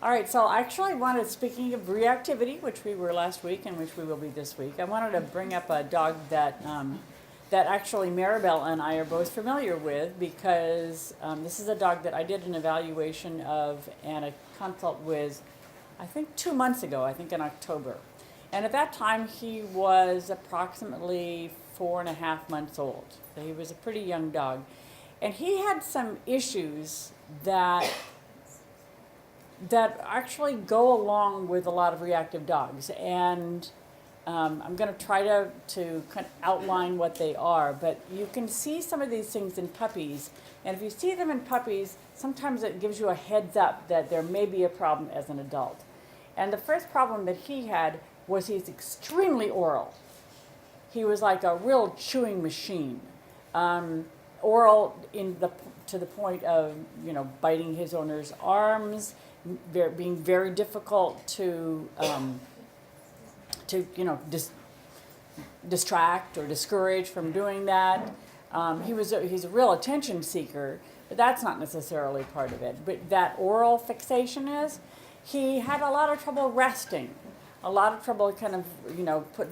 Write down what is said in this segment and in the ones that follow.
All right, so I actually wanted, speaking of reactivity, which we were last week and which we will be this week, I wanted to bring up a dog that actually Maribel and I are both familiar with because this is a dog that I did an evaluation of and a consult with, I think 2 months ago, I think in October. And at that time, he was approximately 4.5 months old. So he was a pretty young dog. And he had some issues that actually go along with a lot of reactive dogs. And I'm going to try to kind of outline what they are. But you can see some of these things in puppies. And if you see them in puppies, sometimes it gives you a heads up that there may be a problem as an adult. And the first problem that he had was he's extremely oral. He was like a real chewing machine. Oral to the point of biting his owner's arms, being very difficult to distract or discourage from doing that. He's a real attention seeker, but that's not necessarily part of it. But that oral fixation is, he had a lot of trouble resting. A lot of trouble kind of,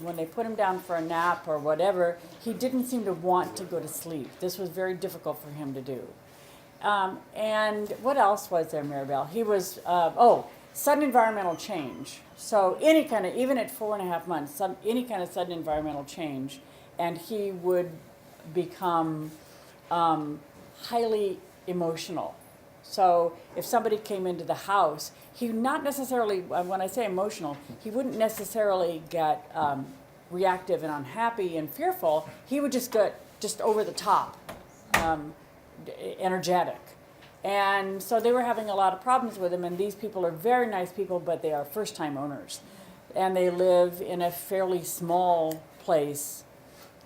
when they put him down for a nap or whatever, he didn't seem to want to go to sleep. This was very difficult for him to do. And what else was there, Maribel? He was, sudden environmental change. So any kind of, even at 4.5 months, any kind of sudden environmental change, and he would become highly emotional. So if somebody came into the house, he not necessarily, when I say emotional, he wouldn't necessarily get reactive and unhappy and fearful. He would just get just over the top, energetic. And so they were having a lot of problems with him, and these people are very nice people, but they are first-time owners. And they live in a fairly small place,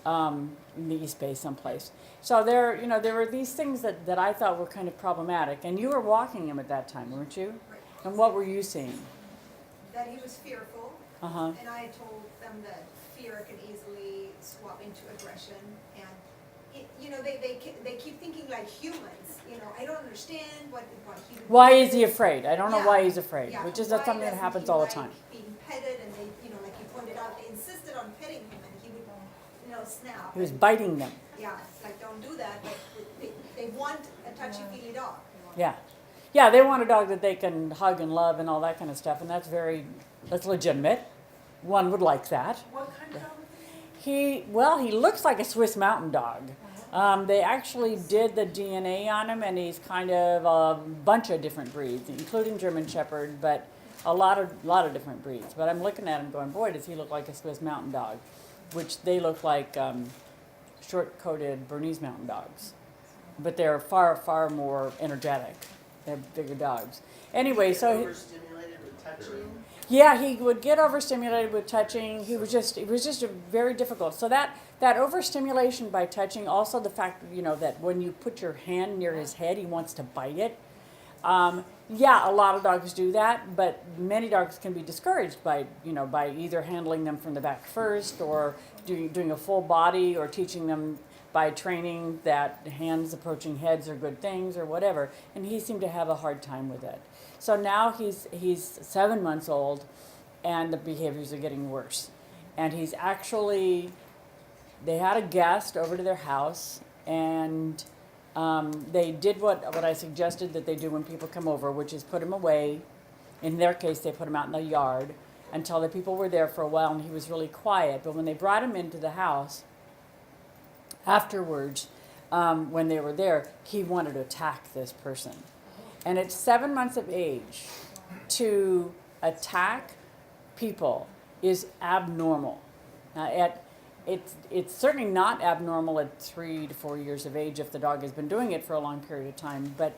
in the East Bay someplace. So there were these things that I thought were kind of problematic. And you were walking him at that time, weren't you? Right. And what were you seeing? That he was fearful, Uh-huh. and I told them that fear can easily swap into aggression, and they keep thinking like humans. I don't understand what he would. Why is he afraid? I don't know Yeah. why he's afraid, Yeah. which is Why something that doesn't happens he all the like time. being petted, and they, like you pointed out, they insisted on petting him, and he would, snap. He was biting them. Yeah, it's like, don't do that, but they want a touchy-feely dog. Yeah. Yeah, they want a dog that they can hug and love and all that kind of stuff, and that's legitimate. One would like that. What kind of dog? He looks like a Swiss Mountain Dog. They actually did the DNA on him, and he's kind of a bunch of different breeds, including German Shepherd, but a lot of different breeds. But I'm looking at him going, boy, does he look like a Swiss Mountain Dog, which they look like short-coated Bernese Mountain Dogs. But they're far, far more energetic. They're bigger dogs. Anyway, so overstimulated with touching. yeah, he would get overstimulated with touching. It was just very difficult. So that overstimulation by touching, also the fact that when you put your hand near his head, he wants to bite it. Yeah, a lot of dogs do that, but many dogs can be discouraged by either handling them from the back first, or doing a full body, or teaching them by training that hands approaching heads are good things or whatever. And he seemed to have a hard time with it. So now he's 7 months old, and the behaviors are getting worse. And he's actually, they had a guest over to their house, and they did what I suggested that they do when people come over, which is put him away. In their case, they put him out in the yard until the people were there for a while, and he was really quiet. But when they brought him into the house, afterwards, when they were there, he wanted to attack this person. And at 7 months of age, to attack people is abnormal. It's certainly not abnormal at 3 to 4 years of age if the dog has been doing it for a long period of time. But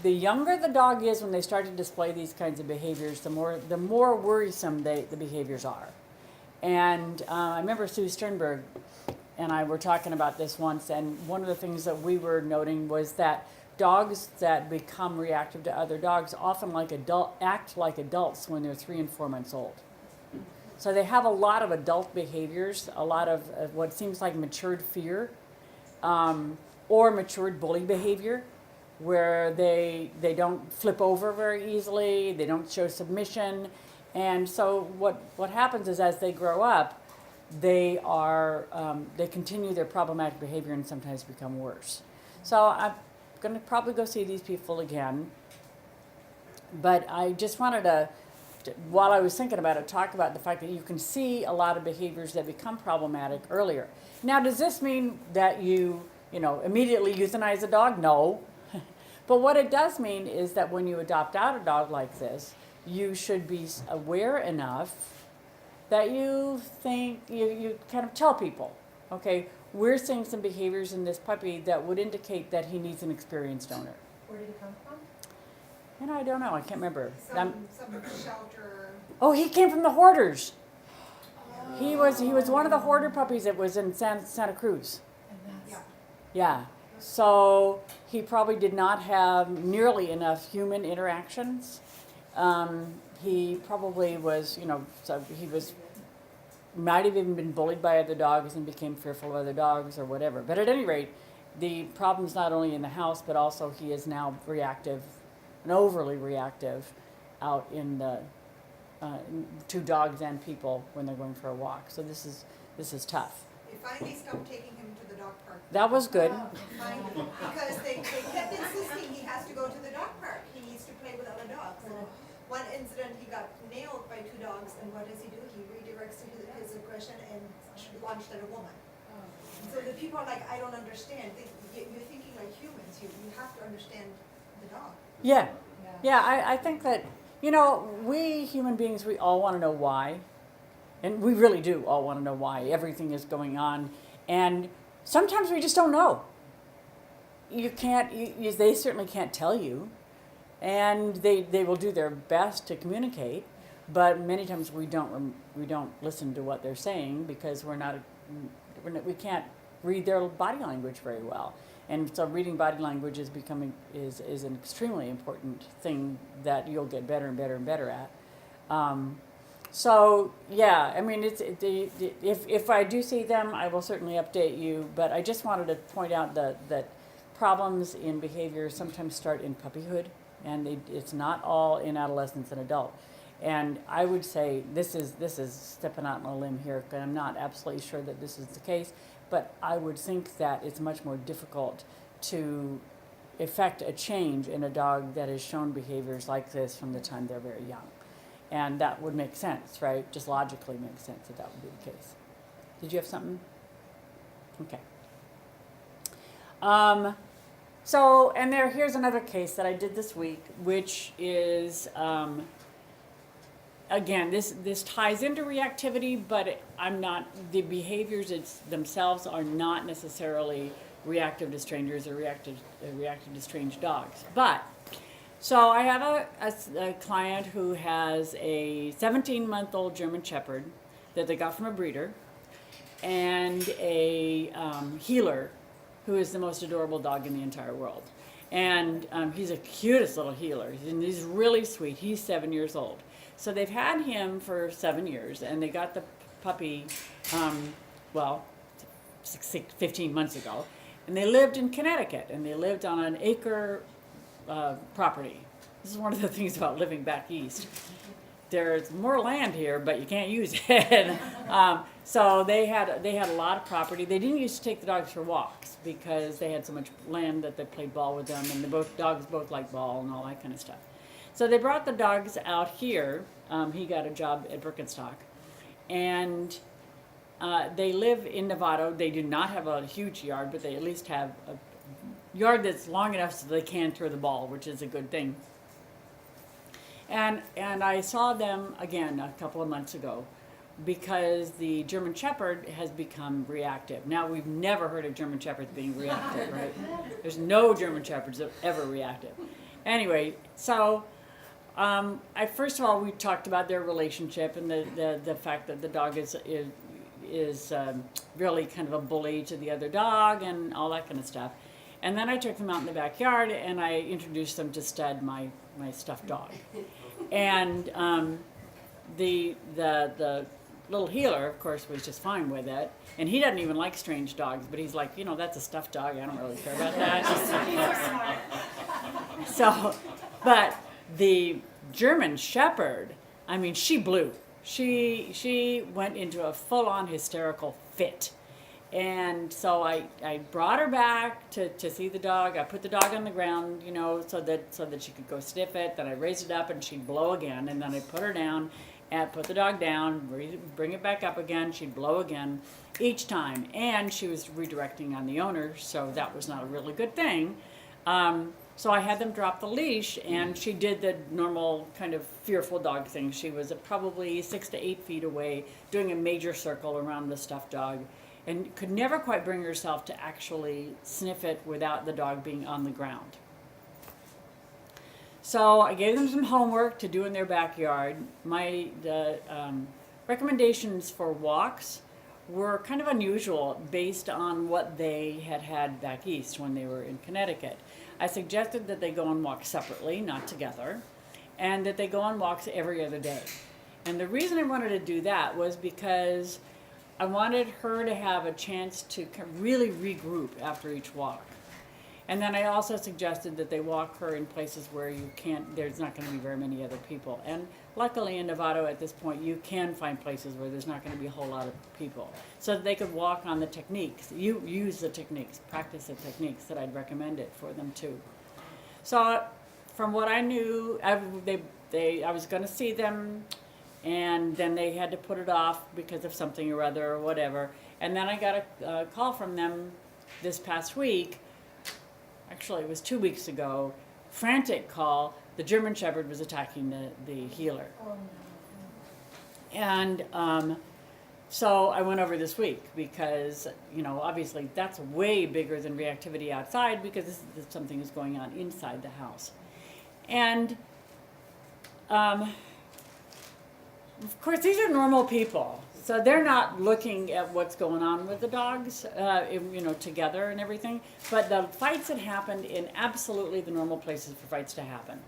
the younger the dog is when they start to display these kinds of behaviors, the more worrisome the behaviors are. And I remember Sue Sternberg and I were talking about this once, and one of the things that we were noting was that dogs that become reactive to other dogs often act like adults when they're 3 and 4 months old. So they have a lot of adult behaviors, a lot of what seems like matured fear, or matured bully behavior. where they don't flip over very easily, they don't show submission, and so what happens is as they grow up, they continue their problematic behavior and sometimes become worse. So I'm going to probably go see these people again, but I just wanted to, while I was thinking about it, talk about the fact that you can see a lot of behaviors that become problematic earlier. Now, does this mean that you immediately euthanize a dog? No. But what it does mean is that when you adopt out a dog like this, you should be aware enough that you think, you kind of tell people, okay, we're seeing some behaviors in this puppy that would indicate that he needs an experienced owner. Where did he come from? And I don't know, I can't remember. Some shelter. Oh, he came from the hoarders. He was one of the hoarder puppies that was in Santa Cruz. And that's, Yeah. Yeah. So he probably did not have nearly enough human interactions. He probably was, might have even been bullied by other dogs and became fearful of other dogs or whatever. But at any rate, the problem's not only in the house, but also he is now reactive and overly reactive out in the to dogs and people when they're going for a walk. So this is tough. They finally stopped taking him to the dog park. That was good. Finally, because they kept insisting he has to go to the dog park. He needs to play with other dogs. And one incident, he got nailed by 2 dogs, and what does he do? He redirects his aggression and launched at a woman. And so the people are like, I don't understand. You're thinking like humans. You have to understand the dog. Yeah. Yeah, I think that, we human beings, we all want to know why. And we really do all want to know why everything is going on. And sometimes we just don't know. You can't, they certainly can't tell you. And they will do their best to communicate. But many times we don't listen to what they're saying because we can't read their body language very well. And so reading body language is an extremely important thing that you'll get better and better and better at. So yeah, I mean, if I do see them, I will certainly update you. But I just wanted to point out that problems in behavior sometimes start in puppyhood, and it's not all in adolescence and adult. And I would say this is stepping out on a limb here, because I'm not absolutely sure that this is the case. But I would think that it's much more difficult to effect a change in a dog that has shown behaviors like this from the time they're very young. And that would make sense, right? Just logically makes sense that would be the case. Did you have something? Okay. So, and here's another case that I did this week, which is, again, this ties into reactivity, but the behaviors themselves are not necessarily reactive to strangers or reactive to strange dogs. But, so I have a client who has a 17-month-old German Shepherd that they got from a breeder, and a healer who is the most adorable dog in the entire world. And he's the cutest little healer, and he's really sweet. He's 7 years old. So they've had him for 7 years, and they got the puppy, 15 months ago. And they lived in Connecticut, and they lived on an acre property. This is one of the things about living back east. There's more land here, but you can't use it. So they had a lot of property. They didn't used to take the dogs for walks because they had so much land that they played ball with them, and the dogs both like ball and all that kind of stuff. So they brought the dogs out here. He got a job at Birkenstock. And they live in Novato. They do not have a huge yard, but they at least have a yard that's long enough so they can throw the ball, which is a good thing. And I saw them again a couple of months ago because the German Shepherd has become reactive. Now, we've never heard of German Shepherds being reactive, right? There's no German Shepherds that are ever reactive. Anyway, so first of all, we talked about their relationship and the fact that the dog is really kind of a bully to the other dog and all that kind of stuff. And then I took them out in the backyard and I introduced them to Stud, my stuffed dog. And the little healer, of course, was just fine with it. And he doesn't even like strange dogs, but he's like, that's a stuffed dog. I don't really care about that. So, but the German Shepherd, I mean, she blew. She went into a full-on hysterical fit. And so I brought her back to see the dog. I put the dog on the ground, you know, so that she could go sniff it. Then I raised it up and she'd blow again. And then I put her down and put the dog down, bring it back up again. She'd blow again each time. And she was redirecting on the owner, so that was not a really good thing. So I had them drop the leash, and she did the normal kind of fearful dog thing. She was probably 6 to 8 feet away, doing a major circle around the stuffed dog, and could never quite bring herself to actually sniff it without the dog being on the ground. So I gave them some homework to do in their backyard. The recommendations for walks were kind of unusual based on what they had back east when they were in Connecticut. I suggested that they go on walks separately, not together, and that they go on walks every other day. And the reason I wanted to do that was because I wanted her to have a chance to really regroup after each walk. And then I also suggested that they walk her in places where there's not going to be very many other people. And luckily in Novato at this point, you can find places where there's not going to be a whole lot of people. So that they could walk on the techniques, use the techniques, practice the techniques that I'd recommended for them too. So from what I knew, I was going to see them, and then they had to put it off because of something or other or whatever. And then I got a call from them this past week. Actually, it was 2 weeks ago, frantic call. The German Shepherd was attacking the healer. And so I went over this week because, you know, obviously that's way bigger than reactivity outside because something is going on inside the house. And of course, these are normal people. So they're not looking at what's going on with the dogs, you know, together and everything. But the fights had happened in absolutely the normal places for fights to happen.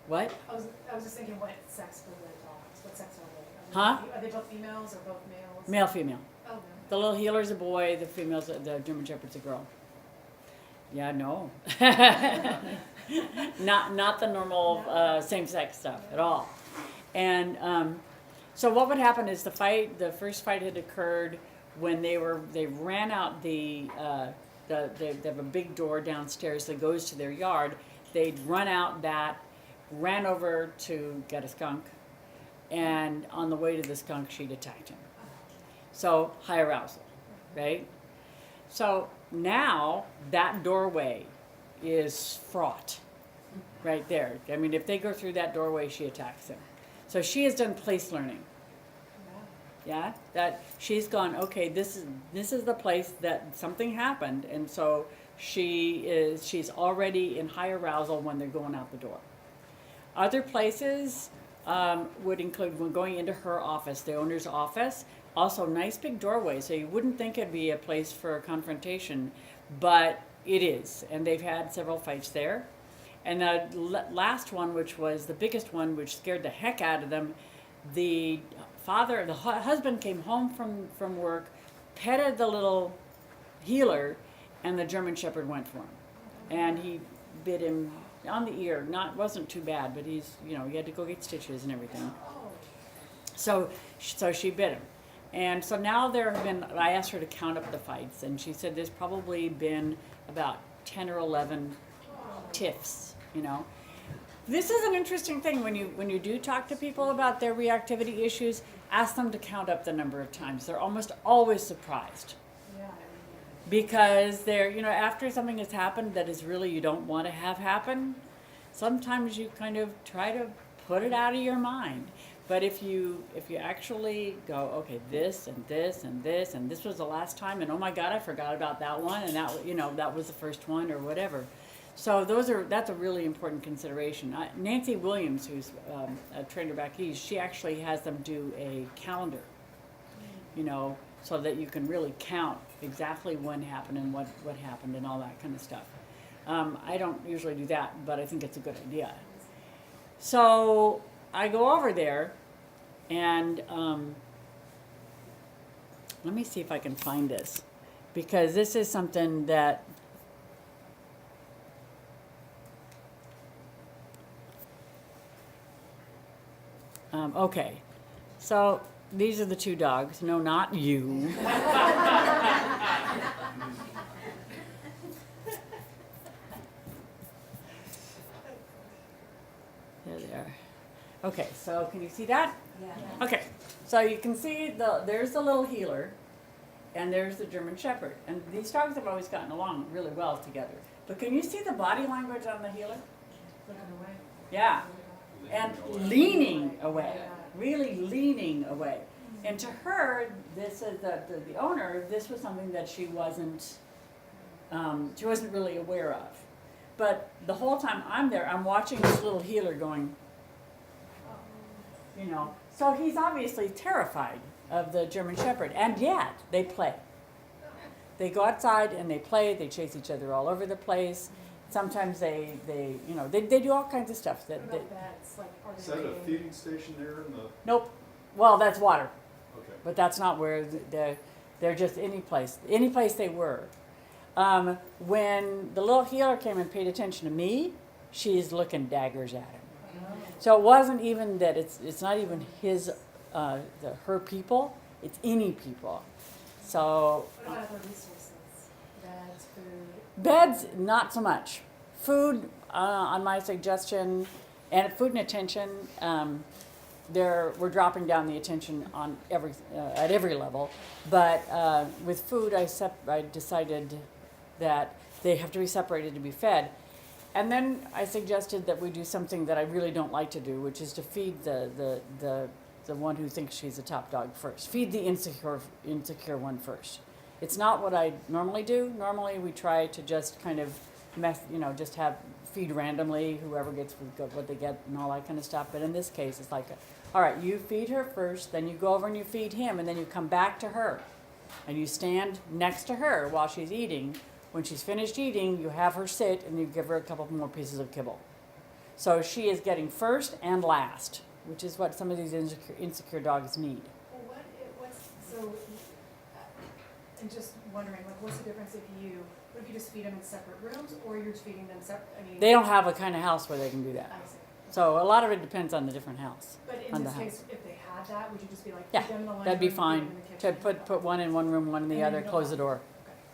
What? I was just thinking, what sex were the dogs? What sex are they? Huh? Are they both females or both males? Male, female. Oh, no. The little healer's a boy, the German Shepherd's a girl. Yeah, no. not the normal same-sex stuff at all. And so what would happen is the first fight had occurred when they ran out they have a big door downstairs that goes to their yard. They'd run out that, ran over to get a skunk, and on the way to the skunk, she'd attacked him. So high arousal, right? So now that doorway is fraught right there. I mean, if they go through that doorway, she attacks him. So she has done place learning. Yeah, that she's gone, okay, this is the place that something happened, and so she's already in high arousal when they're going out the door. Other places would include when going into her office, the owner's office. Also, nice big doorway, so you wouldn't think it'd be a place for a confrontation, but it is, and they've had several fights there. And the last one, which was the biggest one, which scared the heck out of them, the husband came home from work, petted the little healer, and the German Shepherd went for him. And he bit him on the ear. Wasn't too bad, but he had to go get stitches and everything. So she bit him. And so now I asked her to count up the fights, and she said there's probably been about 10 or 11 tiffs, you know. This is an interesting thing when you do talk to people about their reactivity issues, ask them to count up the number of times. They're almost always surprised. Yeah. Because they're, after something has happened that is really you don't want to have happen, sometimes you kind of try to put it out of your mind. But if you actually go, okay, this and this and this and this was the last time, and oh my God, I forgot about that one, and that was the first one or whatever. So that's a really important consideration. Nancy Williams, who's a trainer back east, she actually has them do a calendar, so that you can really count exactly when happened and what happened and all that kind of stuff. I don't usually do that, but I think it's a good idea. So I go over there, and let me see if I can find this, because this is something that Okay, so these are the two dogs. No, not you. There they are. Okay, so can you see that? Yeah. Okay, so you can see there's the little healer, and there's the German Shepherd, and these dogs have always gotten along really well together. But can you see the body language on the healer? Looking away. Yeah, and leaning away, really leaning away. And to her, this is the owner. This was something that she wasn't really aware of. But the whole time I'm there, I'm watching this little healer going, you know. So he's obviously terrified of the German Shepherd, and yet they play. They go outside and they play. They chase each other all over the place. Sometimes they do all kinds of stuff. What about beds? Like, are Is they that a rated? feeding station there in the, Nope. Well, that's water, okay. but that's not where they're just any place they were. When the little healer came and paid attention to me, she's looking daggers at him. So it wasn't even that it's not even his her people. It's any people. So What about other resources? Beds, food? beds, not so much. Food, on my suggestion, and food and attention. We're dropping down the attention on at every level, but with food, I decided that they have to be separated to be fed, and then I suggested that we do something that I really don't like to do, which is to feed the one who thinks she's a top dog first. Feed the insecure one first. It's not what I normally do. Normally, we try to just kind of just have feed randomly, whoever gets what they get and all that kind of stuff. But in this case, it's like, all right, you feed her first, then you go over and you feed him, and then you come back to her. And you stand next to her while she's eating. When she's finished eating, you have her sit and you give her a couple more pieces of kibble. So she is getting first and last, which is what some of these insecure dogs need. Well, and just wondering, like, what's the difference if you just feed them in separate rooms, or you're just feeding them separate? I mean, They don't have a kind of house where they can do that. I see. So a lot of it depends on the different house. But on in the this house. case, if they had that, would you just be like, Yeah, feed them in the living that'd be room, feed fine. them in the To kitchen? put one in one room, one in the And then other, you don't close the have- door.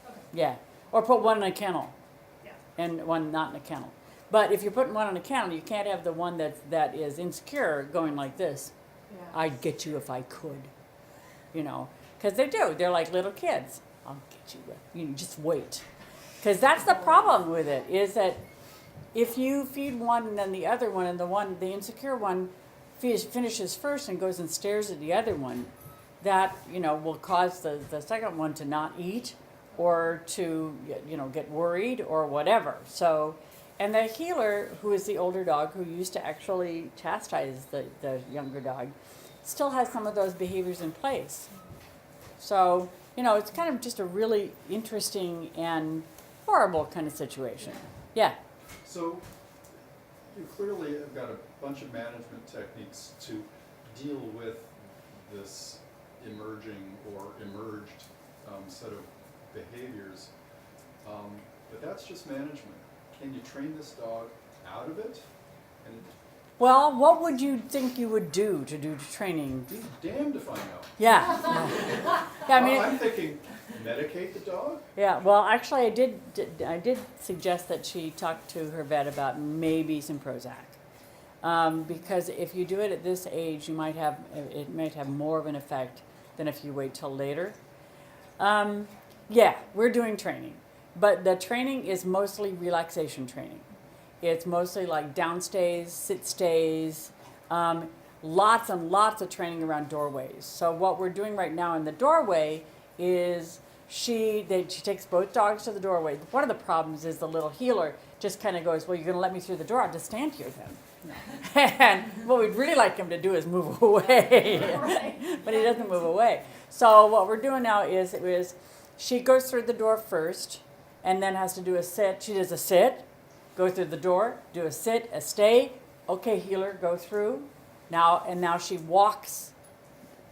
Okay. Yeah, or put one in a kennel. Yeah. And one not in a kennel. But if you're putting one in a kennel, you can't have the one that is insecure going like this. Yeah. I'd get you if I could, because they do. They're like little kids. I'll get you. You just wait, because that's the problem with it. Is that if you feed one and then the other one, and the insecure one finishes first and goes and stares at the other one, that will cause the second one to not eat, or to get worried or whatever. So, and the healer, who is the older dog who used to actually chastise the younger dog, still has some of those behaviors in place. So, it's kind of just a really interesting and horrible kind of situation. Yeah. So you clearly have got a bunch of management techniques to deal with this emerging or emerged set of behaviors, but that's just management. Can you train this dog out of it? And Well, what would you think you would do to do training? be damned if I know. Yeah. Yeah, I mean, I'm thinking, medicate the dog? yeah. Well, actually, I did suggest that she talk to her vet about maybe some Prozac, because if you do it at this age, it might have more of an effect than if you wait till later. Yeah, we're doing training, but the training is mostly relaxation training. It's mostly like down stays, sit stays, lots and lots of training around doorways. So what we're doing right now in the doorway is she takes both dogs to the doorway. One of the problems is the little healer just kind of goes, well, you're going to let me through the door, I'll just stand here then. And what we'd really like him to do is move away. But he doesn't move away. So what we're doing now is she goes through the door first and then has to do a sit. She does a sit, go through the door, do a sit, a stay. Okay, healer, go through. Now she walks,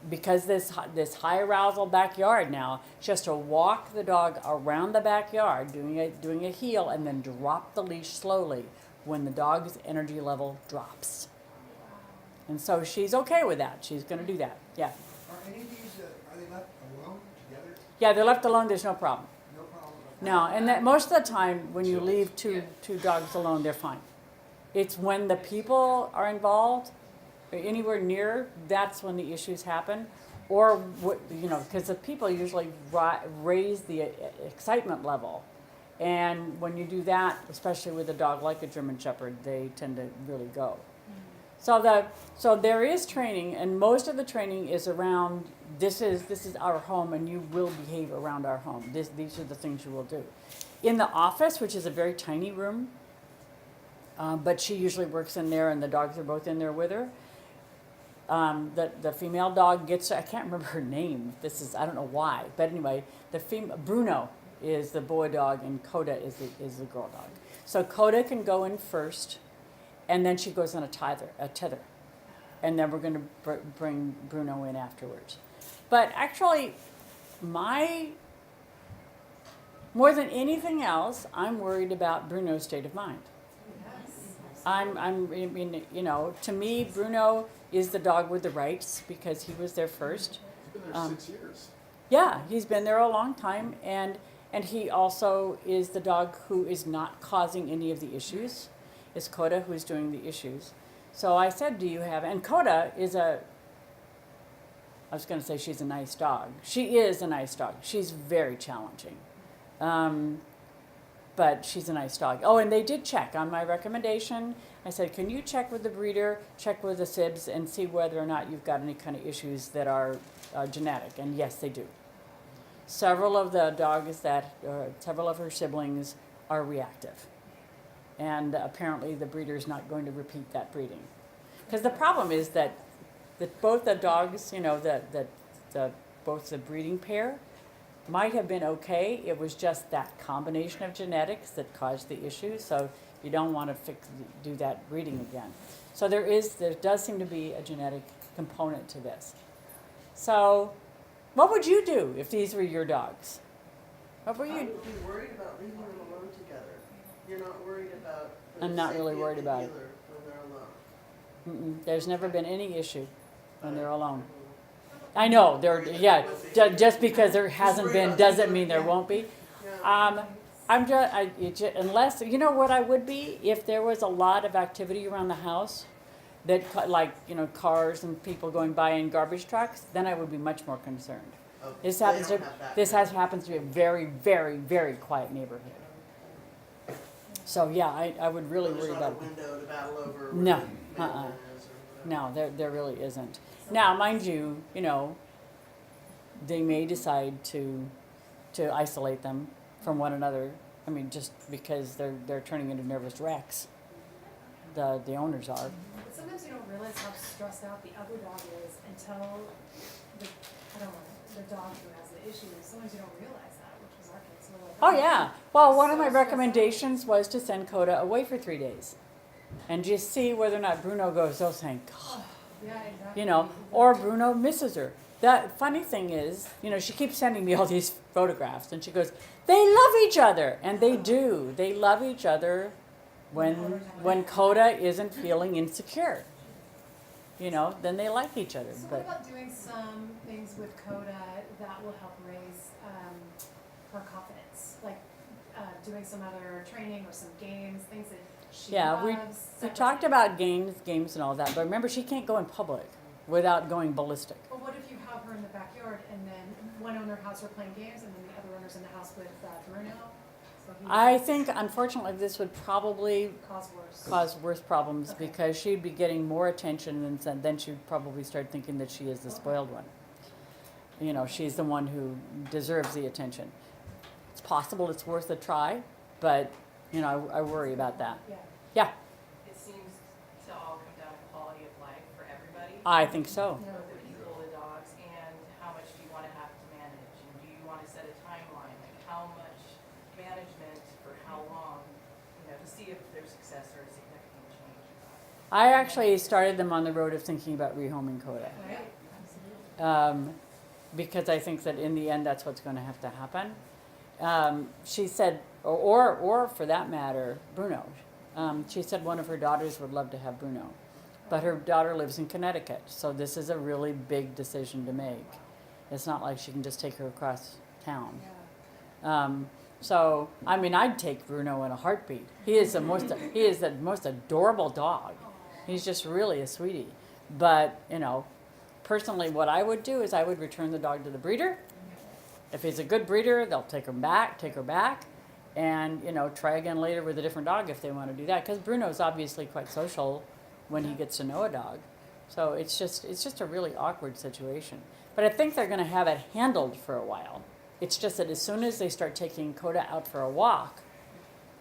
because this high arousal backyard now, she has to walk the dog around the backyard, doing a heel, and then drop the leash slowly when the dog's energy level drops. And so she's okay with that. She's going to do that. Yeah. Are any of these, are they left alone together? Yeah, they're left alone. There's no problem. No problem? No, and that most of the time when you leave two dogs alone, they're fine. It's when the people are involved, or anywhere near, that's when the issues happen. Or what, you know, because the people usually raise the excitement level, and when you do that, especially with a dog like a German Shepherd, they tend to really go. So there is training, and most of the training is around this is our home, and you will behave around our home. These are the things you will do. In the office, which is a very tiny room, but she usually works in there, and the dogs are both in there with her. The female dog gets, I can't remember her name. I don't know why, but anyway, Bruno is the boy dog, and Coda is the girl dog. So Coda can go in first, and then she goes on a tether, and then we're going to bring Bruno in afterwards. But actually, more than anything else, I'm worried about Bruno's state of mind. I mean, you know, to me, Bruno is the dog with the rights because he was there first. He's been there 6 years. Yeah, he's been there a long time, and he also is the dog who is not causing any of the issues. It's Coda who's doing the issues. So I said, do you have, and Coda is I was going to say she's a nice dog. She is a nice dog. She's very challenging. But she's a nice dog. Oh, and they did check on my recommendation. I said, can you check with the breeder, check with the sibs, and see whether or not you've got any kind of issues that are genetic? And yes, they do. Several of the dogs several of her siblings are reactive. And apparently the breeder's not going to repeat that breeding. Because the problem is that both the dogs, you know, both the breeding pair might have been okay. It was just that combination of genetics that caused the issue. So you don't want to do that breeding again. So there does seem to be a genetic component to this. So what would you do if these were your dogs? What were I you? would be worried about leaving them alone together. You're not worried about the I'm not really safety of worried the about it. dealer when they're alone. There's never been any issue when they're alone. I know, just because there hasn't been doesn't mean there won't be. Yeah. Unless, you know what I would be? If there was a lot of activity around the house, like, you know, cars and people going by in garbage trucks, then I would be much more concerned. Okay, This they happens don't to, have that this kind has happens to be a very, very, very quiet neighborhood. So, yeah, I would really There's worry not about a it. window to battle over. No, where the mailman is or whatever. No, there really isn't. Now, mind you, you know, they may decide to isolate them from one another. I mean, just because they're turning into nervous wrecks. The owners are. But sometimes you don't realize how stressed out the other dog is until the dog who has the issue. Sometimes you don't realize that, which was our case. We're like, Oh yeah. Well, one of my So stressed out. recommendations was to send Coda away for 3 days, and just see whether or not Bruno goes. Oh, thank God. Yeah, exactly. You know, or Bruno misses her. The funny thing is, you know, she keeps sending me all these photographs, and she goes, "They love each other," and they do. They love each other when Coda isn't feeling insecure. You know, then they like each other. So what But about doing some things with Coda that will help raise her confidence? Like doing some other training or some games, things that she yeah, we loves. talked about games and all that. But remember, she can't go in public without going ballistic. Well, what if you have her in the backyard and then one owner has her playing games and then the other owner's in the house with Bruno? So he I think, unfortunately, this would probably cause worse. cause worse problems Okay. because she'd be getting more attention, and then she'd probably start thinking that she is the spoiled one. You know, she's the one who deserves the attention. It's possible it's worth a try, but, you know, I worry about that. Yeah. Yeah, It seems to all come down to quality of life for everybody. I think so. Yeah. For the people, the dogs, and how much do you want to have to manage? And do you want to set a timeline? Like how much management for how long, you know, to see if there's success or a significant change. I actually started them on the road of thinking about rehoming Coda. Right? Absolutely. Because I think that in the end, that's what's going to have to happen. She said, or for that matter, Bruno. She said one of her daughters would love to have Bruno. but her daughter lives in Connecticut, so this is a really big decision to make. It's not like she can just take her across town. So, I mean, I'd take Bruno in a heartbeat. He is the most adorable dog. He's just really a sweetie. But, you know, personally, what I would do is I would return the dog to the breeder. If he's a good breeder, they'll take her back, and, you know, try again later with a different dog if they want to do that. Because Bruno's obviously quite social when he gets to know a dog. So it's just a really awkward situation. But I think they're going to have it handled for a while. It's just that as soon as they start taking Coda out for a walk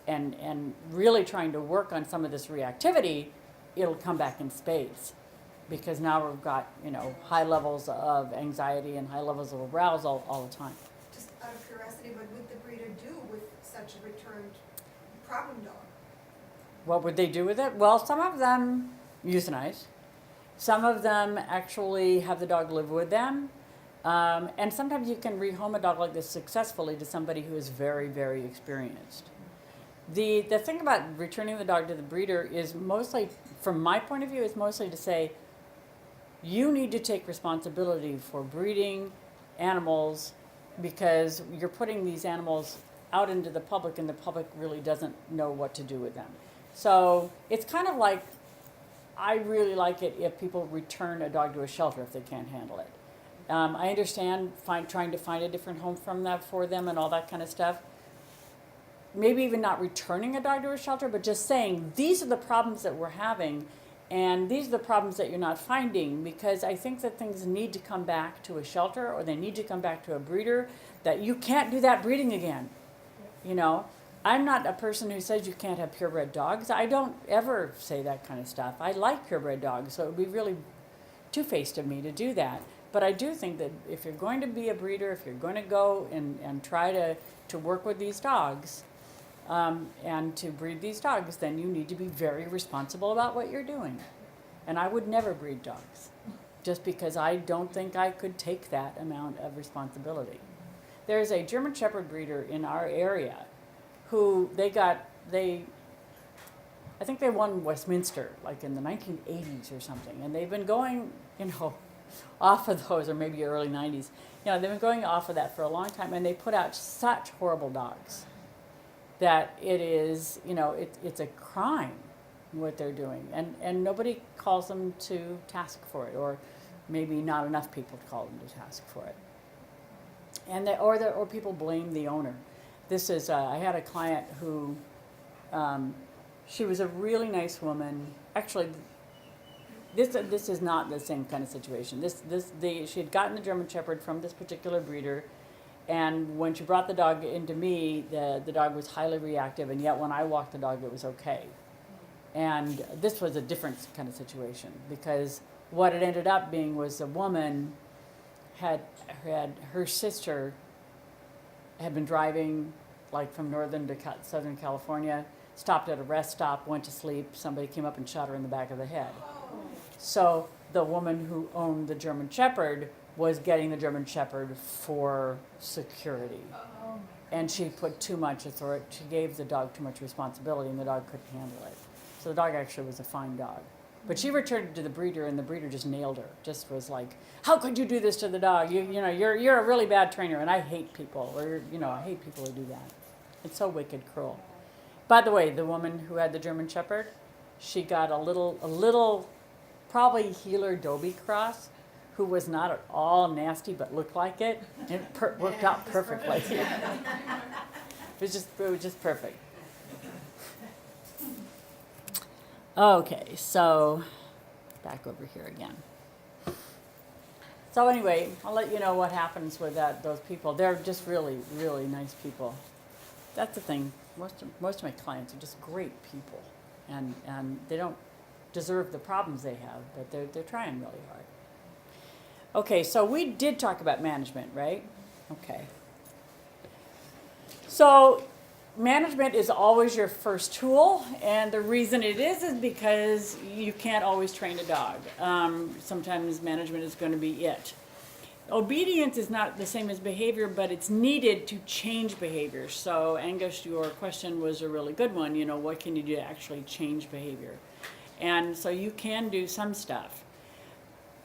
and really trying to work on some of this reactivity, it'll come back in spades. Because now we've got, you know, high levels of anxiety and high levels of arousal all the time. Just out of curiosity, what would the breeder do with such a returned problem dog? What would they do with it? Well, some of them euthanize. Some of them actually have the dog live with them. And sometimes you can rehome a dog like this successfully to somebody who is very, very experienced. The thing about returning the dog to the breeder is mostly, from my point of view, is mostly to say, you need to take responsibility for breeding animals because you're putting these animals out into the public and the public really doesn't know what to do with them. So it's kind of like, I really like it if people return a dog to a shelter if they can't handle it. I understand trying to find a different home for them and all that kind of stuff. Maybe even not returning a dog to a shelter, but just saying, these are the problems that we're having, and these are the problems that you're not finding, because I think that things need to come back to a shelter or they need to come back to a breeder, that you can't do that breeding again. You know, I'm not a person who says you can't have purebred dogs. I don't ever say that kind of stuff. I like purebred dogs, so it would be really two-faced of me to do that. But I do think that if you're going to be a breeder, if you're going to go and try to work with these dogs and to breed these dogs, then you need to be very responsible about what you're doing. And I would never breed dogs, just because I don't think I could take that amount of responsibility. There's a German Shepherd breeder in our area who I think they won Westminster, like in the 1980s or something. And they've been going, you know, off of those, or maybe early 90s. You know, they've been going off of that for a long time, and they put out such horrible dogs that it is, you know, it's a crime what they're doing. And nobody calls them to task for it, or maybe not enough people call them to task for it. And or people blame the owner. This is, I had a client who, she was a really nice woman. Actually, this is not the same kind of situation. She had gotten the German Shepherd from this particular breeder, and when she brought the dog into me, the dog was highly reactive, and yet when I walked the dog, it was okay. And this was a different kind of situation, because what it ended up being was a woman had her sister had been driving like from northern to southern California, stopped at a rest stop, went to sleep, somebody came up and shot her in the back of the head. So the woman who owned the German Shepherd was getting the German Shepherd for security. And she put too much authority, she gave the dog too much responsibility, and the dog couldn't handle it. So the dog actually was a fine dog. But she returned it to the breeder, and the breeder just nailed her. Just was like, how could you do this to the dog? You know, you're a really bad trainer, and I hate people, or, you know, I hate people who do that. It's so wicked cruel. By the way, the woman who had the German Shepherd, she got a little probably heeler Dobie cross, who was not at all nasty but looked like it. It worked out perfectly. It was just perfect. Okay, so back over here again. So anyway, I'll let you know what happens with those people. They're just really, really nice people. That's the thing. Most of my clients are just great people, and they don't deserve the problems they have, but they're trying really hard. Okay, so we did talk about management, right? Okay. So management is always your first tool, and the reason it is because you can't always train a dog. Sometimes management is going to be it. Obedience is not the same as behavior, but it's needed to change behavior. So Angus, your question was a really good one. You know, what can you do to actually change behavior? And so you can do some stuff.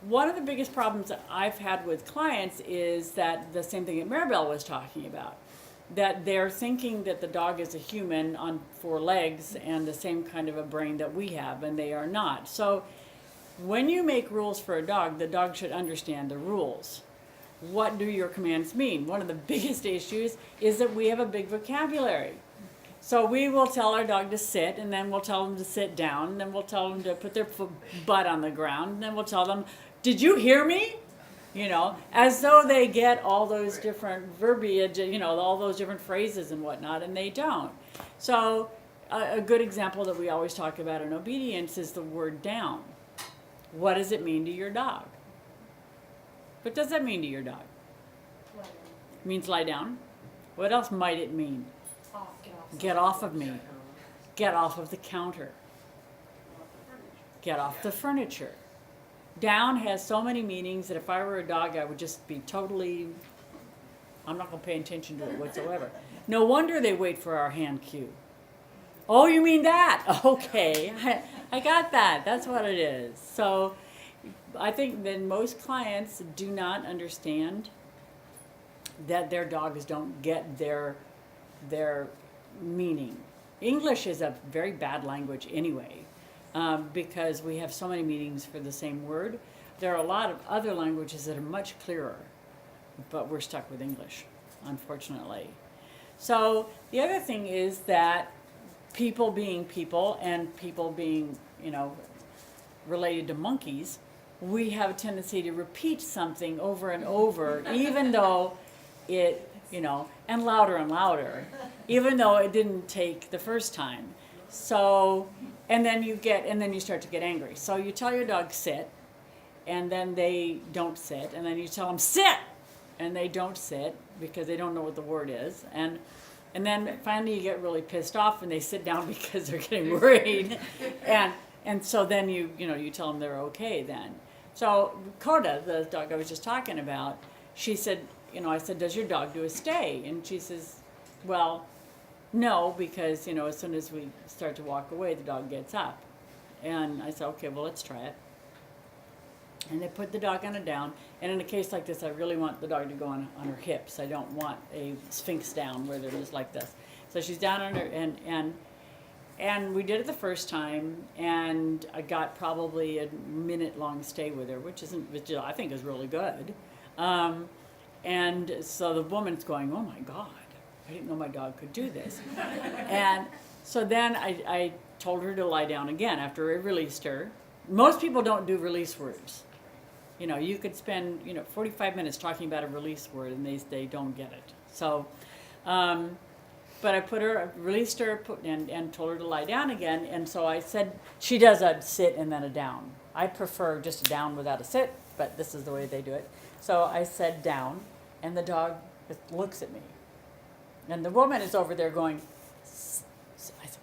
One of the biggest problems that I've had with clients is that the same thing that Maribel was talking about, that they're thinking that the dog is a human on 4 legs and the same kind of a brain that we have, and they are not. So when you make rules for a dog, the dog should understand the rules. What do your commands mean? One of the biggest issues is that we have a big vocabulary. So we will tell our dog to sit, and then we'll tell them to sit down, and then we'll tell them to put their butt on the ground, and then we'll tell them, did you hear me? You know, as though they get all those different verbiage, you know, all those different phrases and whatnot, and they don't. So a good example that we always talk about in obedience is the word down. What does it mean to your dog? What does that mean to your dog? It means lie down. What else might it mean? Get off of me. Get off of the counter. Get off the furniture. Down has so many meanings that if I were a dog, I would just be totally, I'm not going to pay attention to it whatsoever. No wonder they wait for our hand cue. Oh, you mean that? Okay, I got that. That's what it is. So I think that most clients do not understand that their dogs don't get their meaning. English is a very bad language anyway, because we have so many meanings for the same word. There are a lot of other languages that are much clearer, but we're stuck with English, unfortunately. So the other thing is that people being people and people being, you know, related to monkeys, we have a tendency to repeat something over and over, even though it, you know, and louder, even though it didn't take the first time. So, and then you start to get angry. So you tell your dog sit, and then they don't sit, and then you tell them sit, and they don't sit because they don't know what the word is, and then finally you get really pissed off and they sit down because they're getting worried, and so then you tell them they're okay then. So Coda, the dog I was just talking about, she said, I said, does your dog do a stay? And she says, well, no, because, as soon as we start to walk away, the dog gets up. And I said, okay, well, let's try it. And they put the dog on a down. And in a case like this, I really want the dog to go on her hips. I don't want a sphinx down where they're just like this. So she's down on her, and we did it the first time, and I got probably a minute-long stay with her, which I think is really good. And so the woman's going, oh my God, I didn't know my dog could do this. And so then I told her to lie down again after I released her. Most people don't do release words. You could spend, 45 minutes talking about a release word and they don't get it. So, but I released her and told her to lie down again. And so I said, she does a sit and then a down. I prefer just a down without a sit, but this is the way they do it. So I said down, and the dog just looks at me. And the woman is over there going, I said,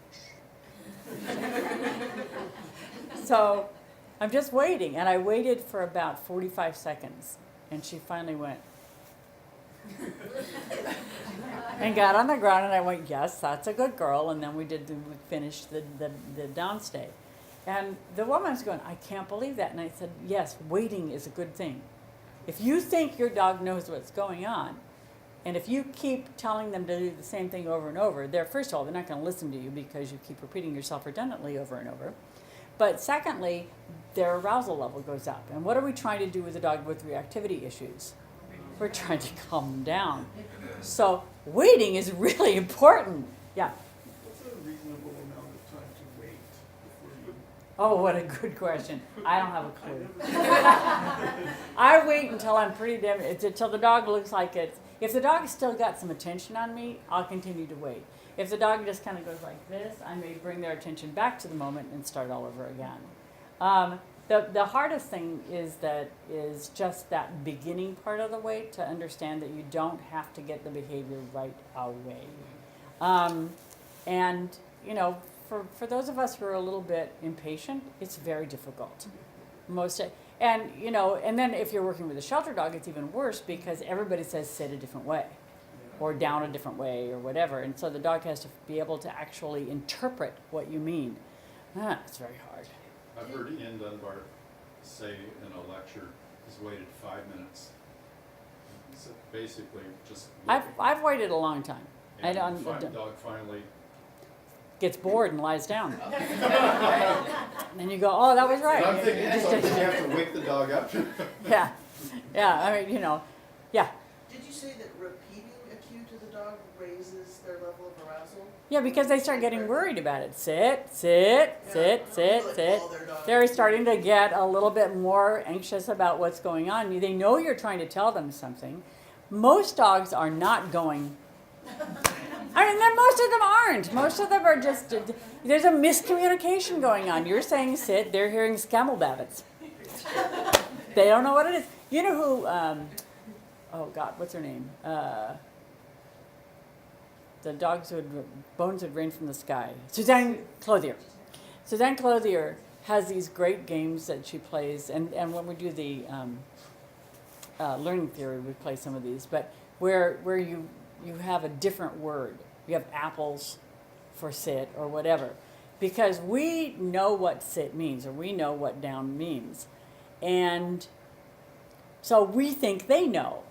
so I'm just waiting, and I waited for about 45 seconds, and she finally went and got on the ground, and I went, yes, that's a good girl, and then we finished the downstay. And the woman's going, I can't believe that. And I said, yes, waiting is a good thing. If you think your dog knows what's going on, and if you keep telling them to do the same thing over and over, first of all, they're not going to listen to you because you keep repeating yourself redundantly over and over. But secondly, their arousal level goes up. And what are we trying to do with a dog with reactivity issues? We're trying to calm them down. So waiting is really important. Yeah. What's a reasonable amount of time to wait before you? Oh, what a good question. I don't have a clue. I wait until I'm pretty until the dog looks like it's, if the dog's still got some attention on me, I'll continue to wait. If the dog just kind of goes like this, I may bring their attention back to the moment and start all over again. The hardest thing is just that beginning part of the wait, to understand that you don't have to get the behavior right away. And for those of us who are a little bit impatient, it's very difficult. And then if you're working with a shelter dog, it's even worse because everybody says sit a different way, or down a different way, or whatever. And so the dog has to be able to actually interpret what you mean. It's very hard. I've heard Ian Dunbar say in a lecture, he's waited 5 minutes. So basically, just I've waited a long time. I and don't, the dog finally, gets bored and lies down. And then you go, oh, that was and I'm right. thinking, so you have to wake the dog up. Yeah, yeah, I mean, yeah. Did you say that repeating a cue to the dog raises their level of arousal? Yeah, because they start getting worried about it. Sit, sit, sit, sit, Like sit. all their dogs They're do. starting to get a little bit more anxious about what's going on. They know you're trying to tell them something. Most dogs are not going. I mean, most of them aren't. Most of them are just, there's a miscommunication going on. You're saying sit, they're hearing scamelbabbits. They don't know what it is. You know who, oh God, what's her name? The dogs bones would rain from the sky. Suzanne Clothier. Suzanne Clothier has these great games that she plays, and when we do the learning theory, we play some of these, but where you have a different word. You have apples for sit or whatever. Because we know what sit means, or we know what down means. And so we think they know.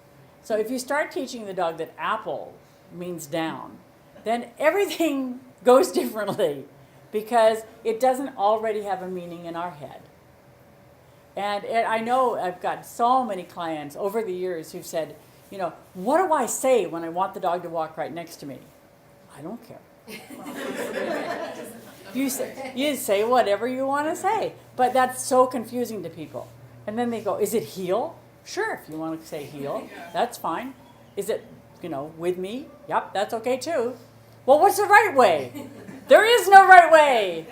So if you start teaching the dog that apple means down, then everything goes differently because it doesn't already have a meaning in our head. And I know I've got so many clients over the years who've said, what do I say when I want the dog to walk right next to me? I don't care. You say whatever you want to say. But that's so confusing to people. And then they go, is it heel? Sure, if you want to say heel, that's fine. Is it, with me? Yep, that's okay too. Well, what's the right way? There is no right way.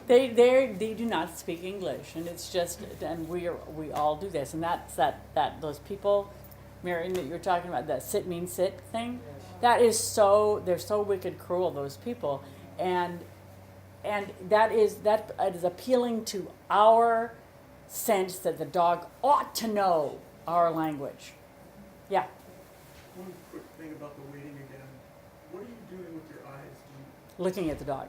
They do not speak English, and it's just, and we all do this, and that's those people, Marion, that you're talking about, that sit means sit thing. That is they're so wicked cruel, those people, and that is appealing to our sense that the dog ought to know our language. Yeah. One quick thing about the waiting again. What are you doing with your eyes? Looking at the dog.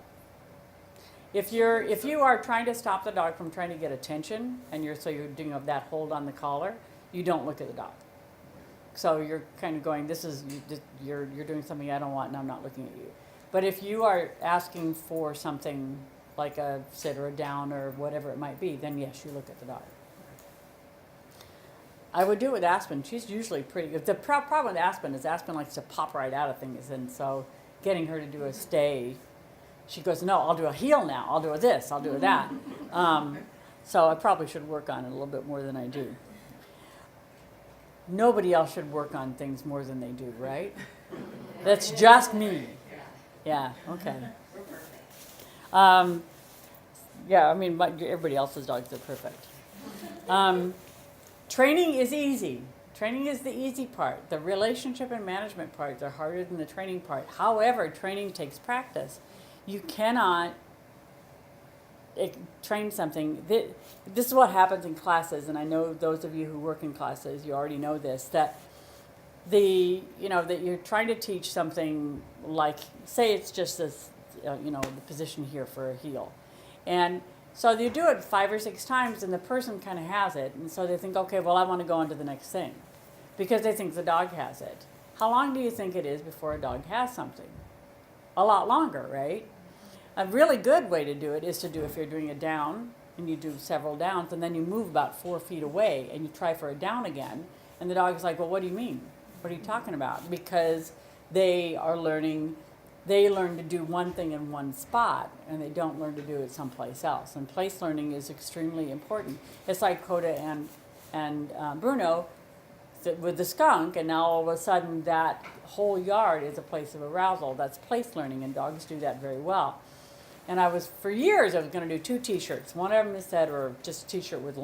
If you are trying to stop the dog from trying to get attention, and you're doing that hold on the collar, you don't look at the dog. So you're kind of going, you're doing something I don't want, and I'm not looking at you. But if you are asking for something like a sit or a down or whatever it might be, then yes, you look at the dog. I would do it with Aspen. She's usually pretty good. The problem with Aspen is Aspen likes to pop right out of things, and so getting her to do a stay, she goes, no, I'll do a heel now. I'll do a this. I'll do a that. So I probably should work on it a little bit more than I do. Nobody else should work on things more than they do, right? That's just me. Yeah, okay. Yeah, I mean, everybody else's dogs are perfect. Training is easy. Training is the easy part. The relationship and management parts are harder than the training part. However, training takes practice. You cannot train something. This is what happens in classes, and I know those of you who work in classes, you already know this, that that you're trying to teach something like, say it's just this, the position here for a heel. And so you do it 5 or 6 times, and the person kind of has it, and so they think, okay, well, I want to go on to the next thing, because they think the dog has it. How long do you think it is before a dog has something? A lot longer, right? A really good way to do it is to do, if you're doing a down, and you do several downs, and then you move about 4 feet away, and you try for a down again, and the dog is like, well, what do you mean? What are you talking about? Because they learn to do one thing in one spot, and they don't learn to do it someplace else. And place learning is extremely important. It's like Coda and Bruno with the skunk, and now all of a sudden that whole yard is a place of arousal. That's place learning, and dogs do that very well. And for years, I was going to do 2 T-shirts. One of them is said, or just a T-shirt with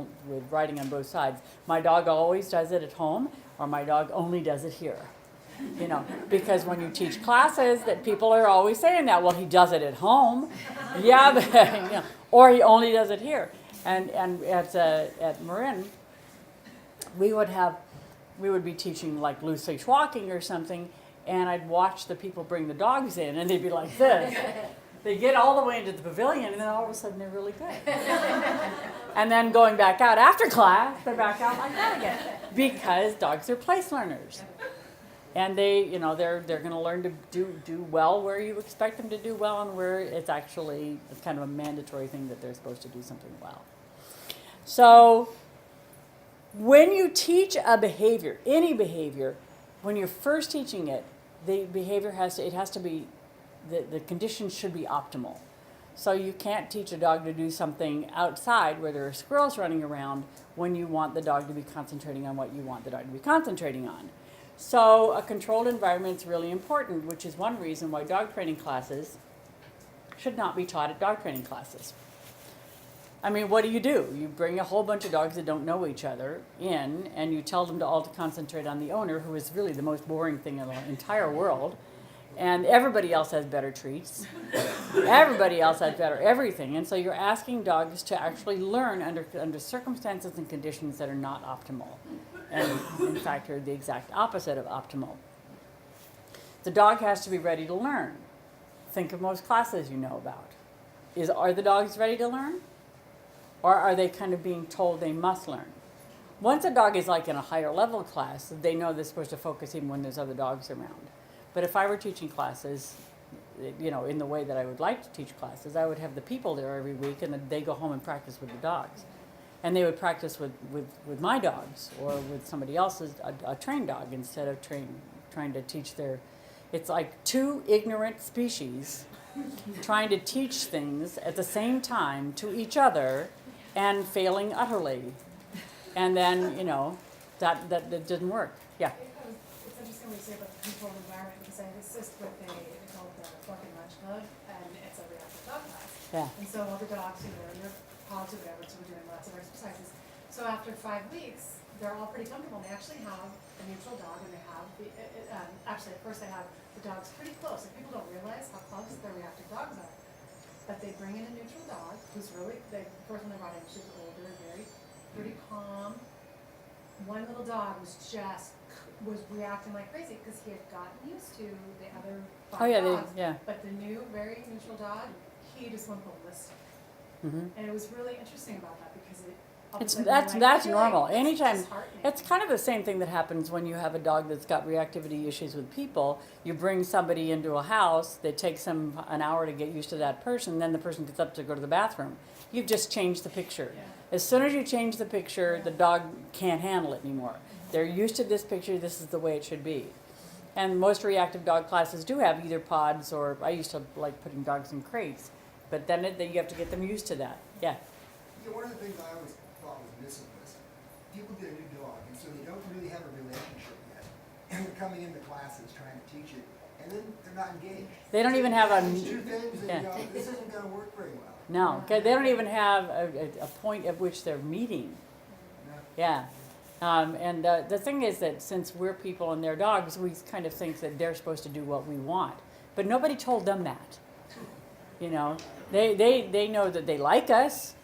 writing on both sides. My dog always does it at home, or my dog only does it here. Because when you teach classes, that people are always saying that. Well, he does it at home, yeah, but, or he only does it here. And at Marin, we would be teaching like loose leash walking or something, and I'd watch the people bring the dogs in, and they'd be like this. They get all the way into the pavilion, and then all of a sudden they're really good. And then going back out after class, they're back out like that again. Because dogs are place learners. And they, you know, they're going to learn to do well where you expect them to do well, and where it's actually it's kind of a mandatory thing that they're supposed to do something well. So when you teach a behavior, any behavior, when you're first teaching it, the behavior has to be, the conditions should be optimal. So you can't teach a dog to do something outside where there are squirrels running around when you want the dog to be concentrating on what you want the dog to be concentrating on. So a controlled environment is really important, which is one reason why dog training classes should not be taught at dog training classes. I mean, what do? You bring a whole bunch of dogs that don't know each other in, and you tell them to all to concentrate on the owner, who is really the most boring thing in the entire world. And everybody else has better treats. Everybody else has better everything. And so you're asking dogs to actually learn under circumstances and conditions that are not optimal. And in fact are the exact opposite of optimal. The dog has to be ready to learn. Think of most classes you know about. Are the dogs ready to learn? Or are they kind of being told they must learn? Once a dog is like in a higher level class, they know they're supposed to focus even when there's other dogs around. But if I were teaching classes, you know, in the way that I would like to teach classes, I would have the people there every week, and then they go home and practice with the dogs. And they would practice with my dogs or with somebody else's, a trained dog, instead of trying to teach their... It's like two ignorant species trying to teach things at the same time to each other and failing utterly. And then, you know, that didn't work. Yeah. It's interesting what you say about the controlled environment, because I assist with it's called the Bark and Lunch Club, and it's a reactive dog class. Yeah. And so all the dogs, you know, in their pods or whatever, so we're doing lots of exercises. So after 5 weeks, they're all pretty comfortable. They actually have a neutral dog, and they have actually at first they have the dogs pretty close. Like, people don't realize how close their reactive dogs are. But they bring in a neutral dog who's really, the first one they brought in, she was older, pretty calm. One little dog was reacting like crazy because he had gotten used to the other five dogs. But the new, very neutral dog, he just went ballistic. Mm-hmm. And it was really interesting about that because That's normal. It's Anytime, disheartening. it's kind of the same thing that happens when you have a dog that's got reactivity issues with people. You bring somebody into a house, it takes them an hour to get used to that person, then the person gets up to go to the bathroom. You've just changed the picture. Yeah. As soon as you change the picture, the dog can't handle it anymore. They're used to this picture, this is the way it should be. And most reactive dog classes do have either pods, or I used to like putting dogs in crates, but then you have to get them used to that. Yeah. Yeah, one of the things I always thought was missing was people get a new dog, and so they don't really have a relationship yet. And they're coming into classes trying to teach it, and then they're not engaged. They don't even have a... There's two things, and Yeah. this isn't going to work very well. No, 'cause they don't even have a point at which they're meeting. Yeah. And the thing is that since we're people and they're dogs, we kind of think that they're supposed to do what we want. But nobody told them that. You know, they know that they like us,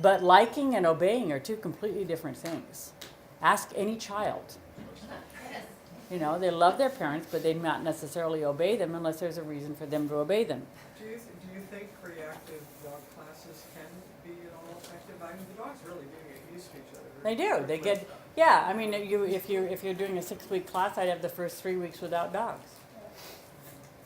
but liking and obeying are two completely different things. Ask any child. You know, they love their parents, but they not necessarily obey them unless there's a reason for them to obey them. Do you think reactive dog classes can be at all effective? I mean, the dogs really do get used to each other. They do. They get, yeah. I mean, if you're doing a 6-week class, I'd have the first 3 weeks without dogs.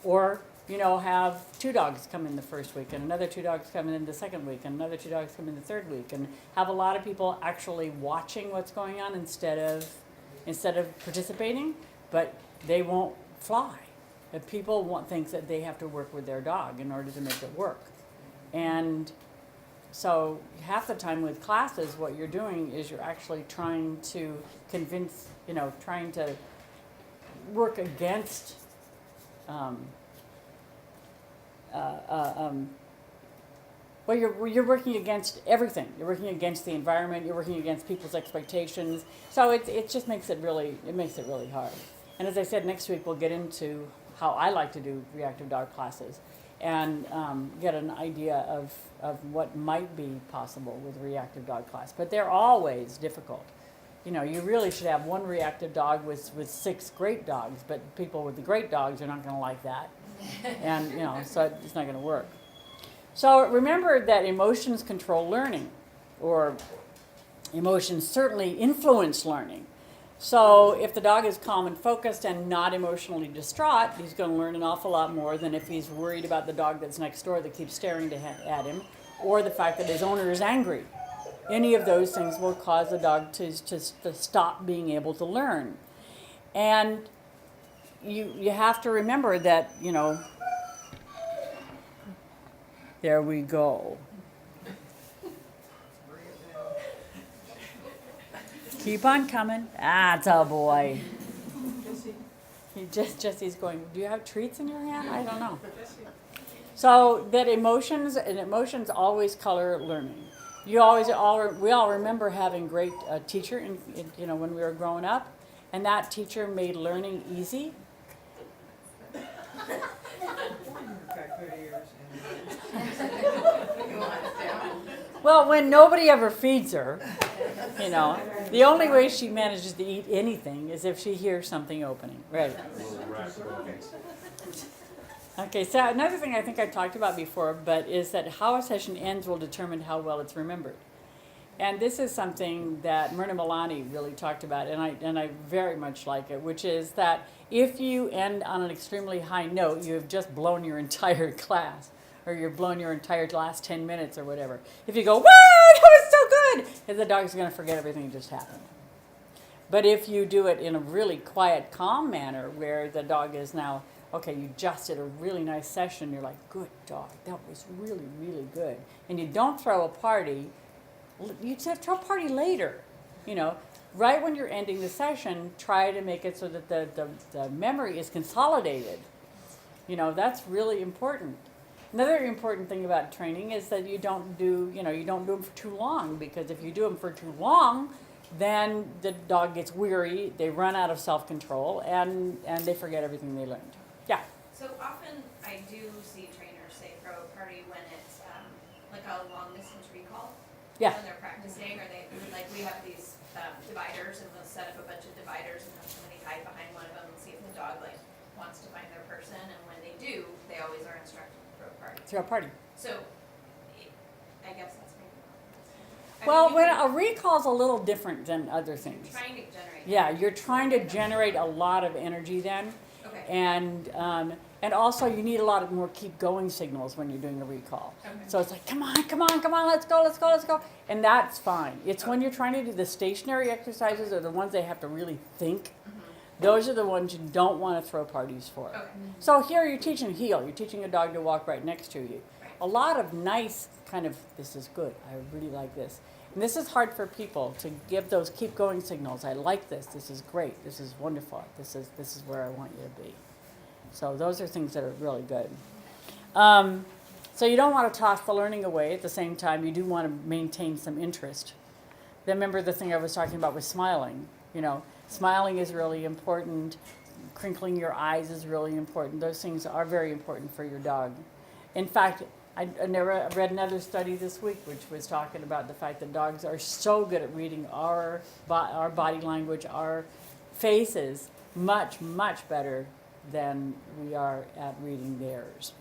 Or, you know, have 2 dogs come in the first week, and another 2 dogs come in the second week, and another 2 dogs come in the third week, and have a lot of people actually watching what's going on instead of participating. But they won't fly. If people think that they have to work with their dog in order to make it work. And so half the time with classes, what you're doing is you're actually trying to convince, you know, trying to work against well, you're working against everything. You're working against the environment. You're working against people's expectations. So it just makes it really hard. And as I said, next week we'll get into how I like to do reactive dog classes, and get an idea of what might be possible with a reactive dog class. But they're always difficult. You know, you really should have one reactive dog with 6 great dogs, but people with the great dogs are not going to like that. And, so it's not going to work. So remember that emotions control learning, or emotions certainly influence learning. So if the dog is calm and focused and not emotionally distraught, he's going to learn an awful lot more than if he's worried about the dog that's next door that keeps staring at him, or the fact that his owner is angry. Any of those things will cause the dog to stop being able to learn. And you have to remember that, there we go. Keep on coming. That's a boy. Jesse's going, do you have treats in your hand? I don't know. So that emotions always color learning. We all remember having great teacher when we were growing up, and that teacher made learning easy. You've got good ears Well, when nobody ever feeds her, the only way she manages to eat anything is if she hears something opening. Right. Okay, so another thing I think I've talked about before, but is that how a session ends will determine how well it's remembered. And this is something that Myrna Milani really talked about, and I very much like it, which is that if you end on an extremely high note, you have just blown your entire class, or you've blown your entire last 10 minutes or whatever. If you go, wow, that was so good, the dog's going to forget everything that just happened. But if you do it in a really quiet, calm manner, where the dog is now, okay, you just did a really nice session, you're like, good dog, that was really, really good. And you don't throw a party, you throw a party later, right when you're ending the session, try to make it so that the memory is consolidated. That's really important. Another important thing about training is that you don't do them for too long, because if you do them for too long, then the dog gets weary, they run out of self-control, and they forget everything they learned. Yeah. So often I do see trainers say throw a party when it's like a long distance recall. Yeah. When they're practicing, or we have these dividers, and they'll set up a bunch of dividers and have somebody hide behind one of them and see if the dog wants to find their person, and when they do, they always are instructed to throw a party. Throw a party. So I guess that's maybe Well, when a recall is a little different than other things. trying to generate. Yeah, you're trying to generate a lot of energy then. Okay. And also you need a lot of more keep going signals when you're doing a recall. Okay. So it's like, come on, let's go. And that's fine. It's when you're trying to do the stationary exercises, or the ones they have to really think. Those are the ones you don't want to throw parties for. Okay. So here you're teaching heel. You're teaching a dog to walk right next to you. A lot of nice kind of, this is good, I really like this. And this is hard for people to give those keep going signals. I like this is great, this is wonderful, this is where I want you to be. So those are things that are really good. So you don't want to toss the learning away. At the same time, you do want to maintain some interest. Then remember the thing I was talking about with smiling. Smiling is really important. Crinkling your eyes is really important. Those things are very important for your dog. In fact, I read another study this week which was talking about the fact that dogs are so good at reading our body language, our faces, much, much better than we are at reading theirs.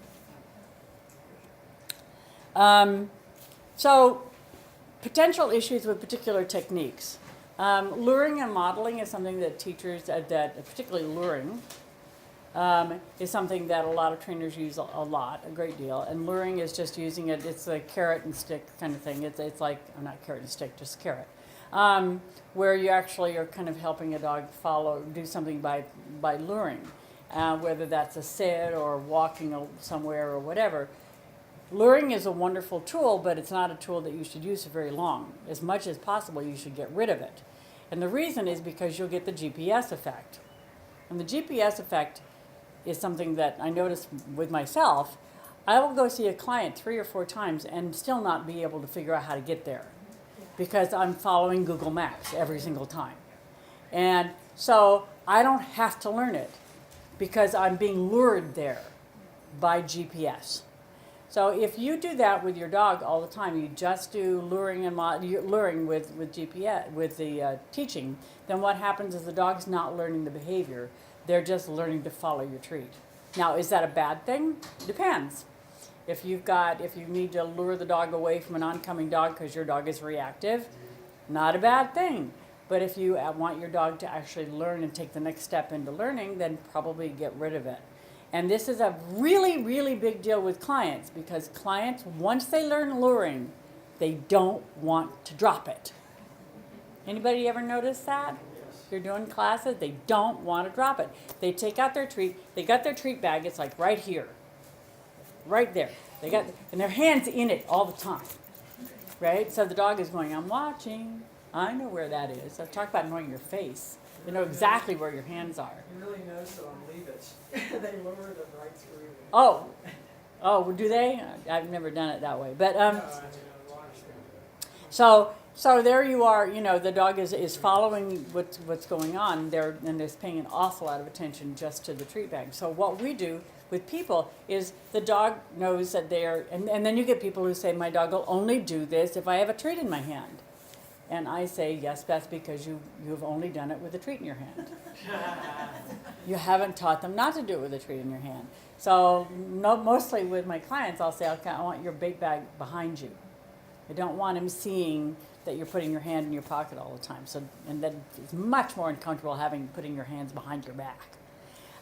So, potential issues with particular techniques. Luring and modeling is something that teachers, particularly luring, is something that a lot of trainers use a great deal. And luring is just using it, it's a carrot and stick kind of thing. It's like, not carrot and stick, just carrot. Where you actually are kind of helping a dog do something by luring. Whether that's a sit or walking somewhere or whatever. Luring is a wonderful tool, but it's not a tool that you should use for very long. As much as possible, you should get rid of it. And the reason is because you'll get the GPS effect. And the GPS effect is something that I notice with myself. I will go see a client 3 or 4 times and still not be able to figure out how to get there because I'm following Google Maps every single time. And so I don't have to learn it because I'm being lured there by GPS. So if you do that with your dog all the time, you just do luring and luring with GPS, with the teaching, then what happens is the dog's not learning the behavior. They're just learning to follow your treat. Now, is that a bad thing? Depends. If you need to lure the dog away from an oncoming dog because your dog is reactive, not a bad thing. But if you want your dog to actually learn and take the next step into learning, then probably get rid of it. And this is a really, really big deal with clients, because clients, once they learn luring, they don't want to drop it. Anybody ever notice that? You're doing classes, they don't want to drop it. They take out their treat, they got their treat bag, it's like right here, right there. And their hand's in it all the time, right? So the dog is going, I'm watching, I know where that is. So talk about knowing your face. You know exactly where your hands are. You really notice it on leave-its. They lower them right through. Oh, do they? I've never done it that way. But No, I mean, I watched them. so there you are. You know, the dog is following what's going on there, and is paying an awful lot of attention just to the treat bag. So what we do with people is the dog knows that they're, and then you get people who say, my dog will only do this if I have a treat in my hand. And I say, yes, that's because you've only done it with a treat in your hand. You haven't taught them not to do it with a treat in your hand. So mostly with my clients, I'll say, okay, I want your bait bag behind you. I don't want him seeing that you're putting your hand in your pocket all the time. And then it's much more uncomfortable putting your hands behind your back.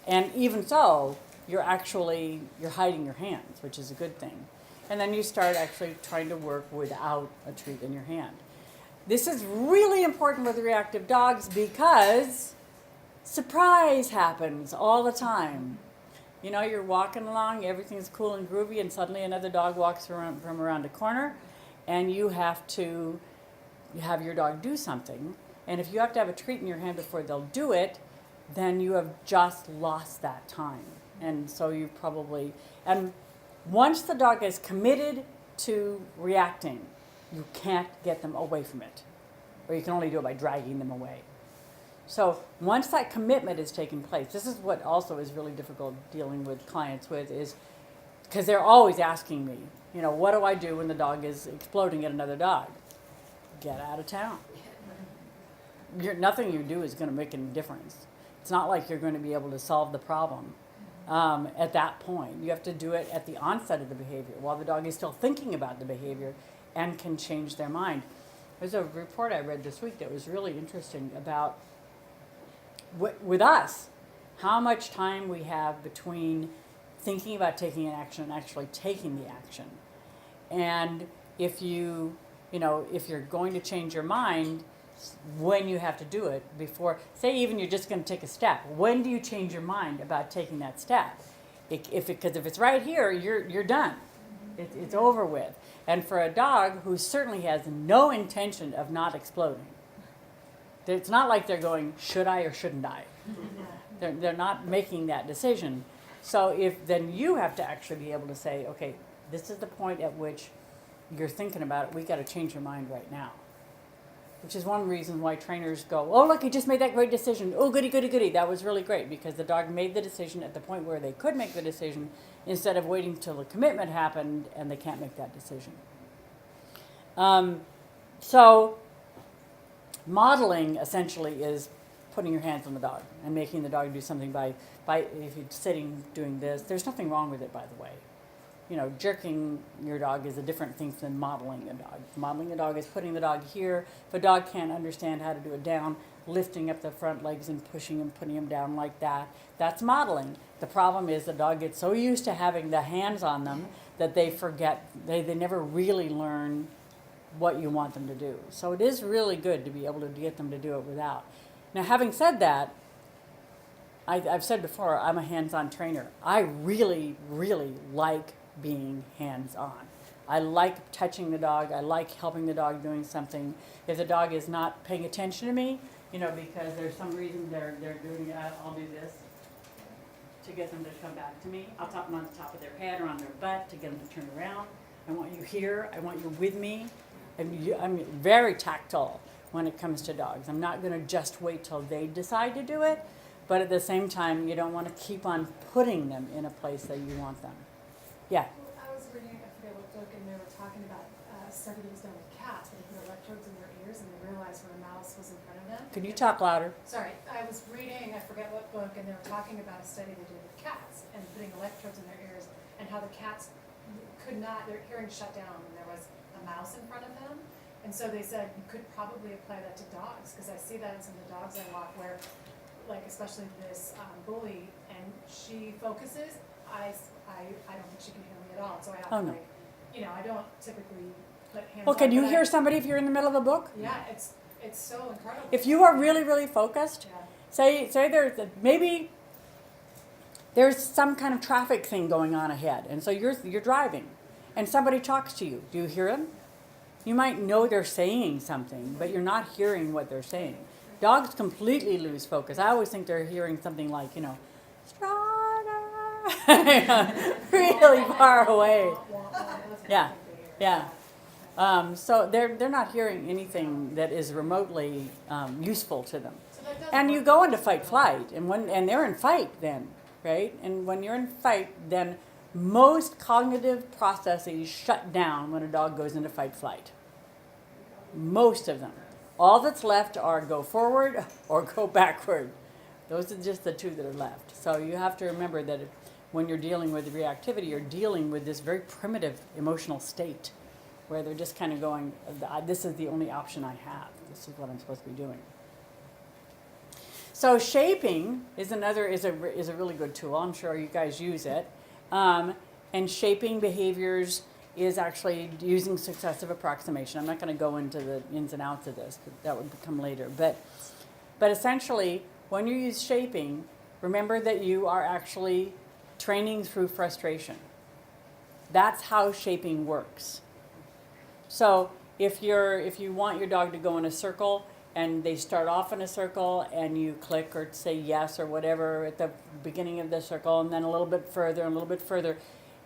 And even so, you're hiding your hands, which is a good thing. And then you start actually trying to work without a treat in your hand. This is really important with reactive dogs because surprise happens all the time. You know, you're walking along, everything's cool and groovy, and suddenly another dog walks from around a corner, and you have your dog do something. And if you have to have a treat in your hand before they'll do it, then you have just lost that time. And so and once the dog is committed to reacting, you can't get them away from it. Or you can only do it by dragging them away. So once that commitment is taking place, this is what also is really difficult dealing with clients with, is because they're always asking me, you know, what do I do when the dog is exploding at another dog? Get out of town. Nothing you do is going to make any difference. It's not like you're going to be able to solve the problem at that point. You have to do it at the onset of the behavior, while the dog is still thinking about the behavior and can change their mind. There's a report I read this week that was really interesting about, with us, how much time we have between thinking about taking an action and actually taking the action. And if you're going to change your mind, when you have to do it before, say even you're just going to take a step, when do you change your mind about taking that step? Because if it's right here, you're done. It's over with. And for a dog who certainly has no intention of not exploding, it's not like they're going, should I or shouldn't I? They're not making that decision. So then you have to actually be able to say, okay, this is the point at which you're thinking about it. We got to change your mind right now. Which is one reason why trainers go, oh, look, he just made that great decision. Oh, goody, goody, goody. That was really great, because the dog made the decision at the point where they could make the decision, instead of waiting till the commitment happened and they can't make that decision. So modeling essentially is putting your hands on the dog and making the dog do something by if you're sitting doing this. There's nothing wrong with it, by the way. You know, jerking your dog is a different thing than modeling a dog. Modeling a dog is putting the dog here. If a dog can't understand how to do it down, lifting up the front legs and pushing and putting him down like that, that's modeling. The problem is the dog gets so used to having the hands on them that they forget, they never really learn what you want them to do. So it is really good to be able to get them to do it without. Now, having said that, I've said before, I'm a hands-on trainer. I really, really like being hands-on. I like touching the dog. I like helping the dog doing something. If the dog is not paying attention to me, you know, because there's some reason they're doing it, I'll do this to get them to come back to me. I'll tap them on the top of their head or on their butt to get them to turn around. I want you here. I want you with me. I'm very tactile when it comes to dogs. I'm not going to just wait till they decide to do it, but at the same time, you don't want to keep on putting them in a place that you want them. Yeah. I was reading, I forget what book, and they were talking about a study that was done with cats, where they put electrodes in their ears and they realized when a mouse was in front of them, Can you talk louder? Sorry, I was reading, I forget what book, and they were talking about a study they did with cats and putting electrodes in their ears and how the cats could not, their hearing shut down when there was a mouse in front of them. And so they said you could probably apply that to dogs, because I see that in some of the dogs I walk where, like especially this bully, and she focuses, I don't think she can hear me at all, so I have Oh, to no. like, you know, I don't typically put hands Well, on, can you but hear somebody if you're in the middle of a book? Yeah, it's so incredible. If you are really, really focused, Yeah. say maybe there's some kind of traffic thing going on ahead, and so you're driving, and somebody talks to you. Do you hear them? You might know they're saying something, but you're not hearing what they're saying. Dogs completely lose focus. I always think they're hearing something like, you know, Strada, really far away. Yeah, yeah. So they're not hearing anything that is remotely useful to them. So that does And work. you go into fight flight, and they're in fight then, right? And when you're in fight, then most cognitive processes shut down when a dog goes into fight flight. Most of them. All that's left are go forward or go backward. Those are just the two that are left. So you have to remember that when you're dealing with reactivity, you're dealing with this very primitive emotional state where they're just kind of going, this is the only option I have. This is what I'm supposed to be doing. So shaping is a really good tool. I'm sure you guys use it. And shaping behaviors is actually using successive approximation. I'm not going to go into the ins and outs of this, but that would come later. But essentially, when you use shaping, remember that you are actually training through frustration. That's how shaping works. So if you want your dog to go in a circle and they start off in a circle and you click or say yes or whatever at the beginning of the circle and then a little bit further and a little bit further,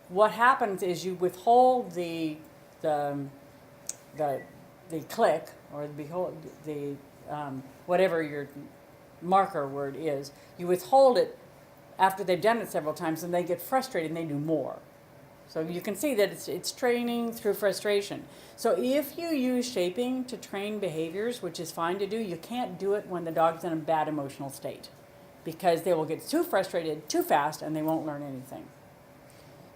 what happens is you withhold the click or the whatever your marker word is, you withhold it after they've done it several times and they get frustrated and they do more. So you can see that it's training through frustration. So if you use shaping to train behaviors, which is fine to do, you can't do it when the dog's in a bad emotional state because they will get too frustrated too fast and they won't learn anything.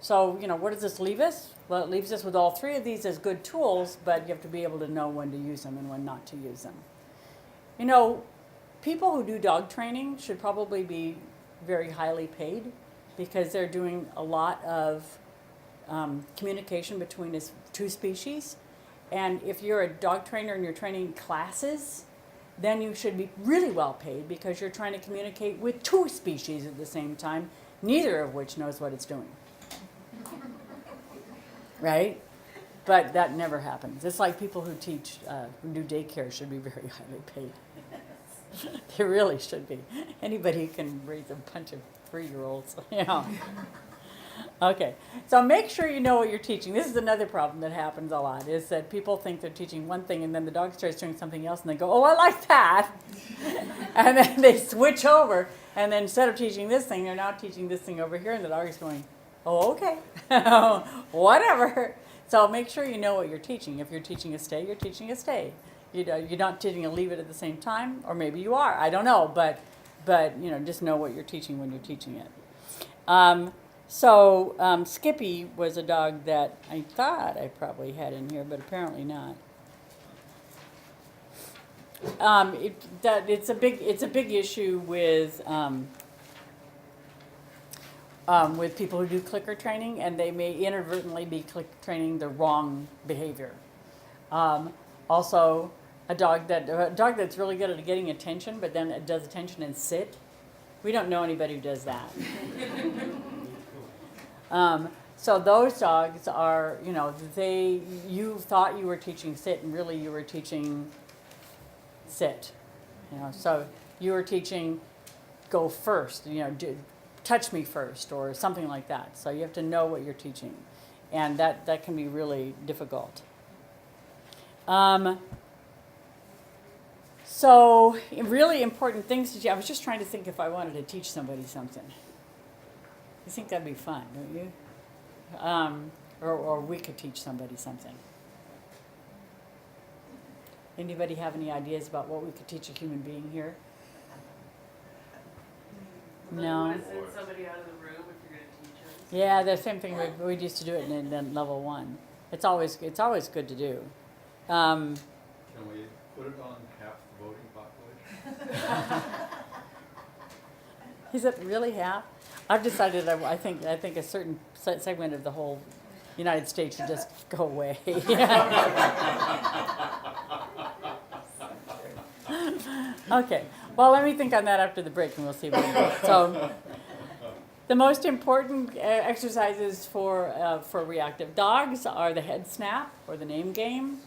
So, what does this leave us? Well, it leaves us with all three of these as good tools, but you have to be able to know when to use them and when not to use them. People who do dog training should probably be very highly paid because they're doing a lot of communication between two species. And if you're a dog trainer and you're training classes, then you should be really well paid because you're trying to communicate with two species at the same time, neither of which knows what it's doing. Right? But that never happens. It's like people who teach, who do daycare should be very highly paid. They really should be. Anybody who can raise a bunch of 3-year-olds, Okay, so make sure you know what you're teaching. This is another problem that happens a lot, is that people think they're teaching one thing and then the dog starts doing something else and they go, oh, I like that. And then they switch over and then instead of teaching this thing, they're now teaching this thing over here and the dog is going, oh, okay, whatever. So make sure you know what you're teaching. If you're teaching a stay, you're teaching a stay. You're not teaching a leave it at the same time, or maybe you are. I don't know, but just know what you're teaching when you're teaching it. So Skippy was a dog that I thought I probably had in here, but apparently not. It's a big issue with people who do clicker training, and they may inadvertently be training the wrong behavior. Also, a dog that's really good at getting attention, but then it does attention and sit. We don't know anybody who does that. So those dogs are, you thought you were teaching sit, and really you were teaching sit. So you were teaching go first, touch me first, or something like that. So you have to know what you're teaching, and that can be really difficult. So really important things to do. I was just trying to think if I wanted to teach somebody something. You think that'd be fun, don't you? Or we could teach somebody something. Anybody have any ideas about what we could teach a human being here? No. Want to send somebody out of the room if you're going to teach them? Yeah, the same thing we used to do it in level 1. It's always good to do. Can we put it on half the voting population? Is it really half? I've decided I think a certain segment of the whole United States should just go away. Okay. Well, let me think on that after the break, and we'll see what we do. So, the most important exercises for reactive dogs are the head snap, or the name game,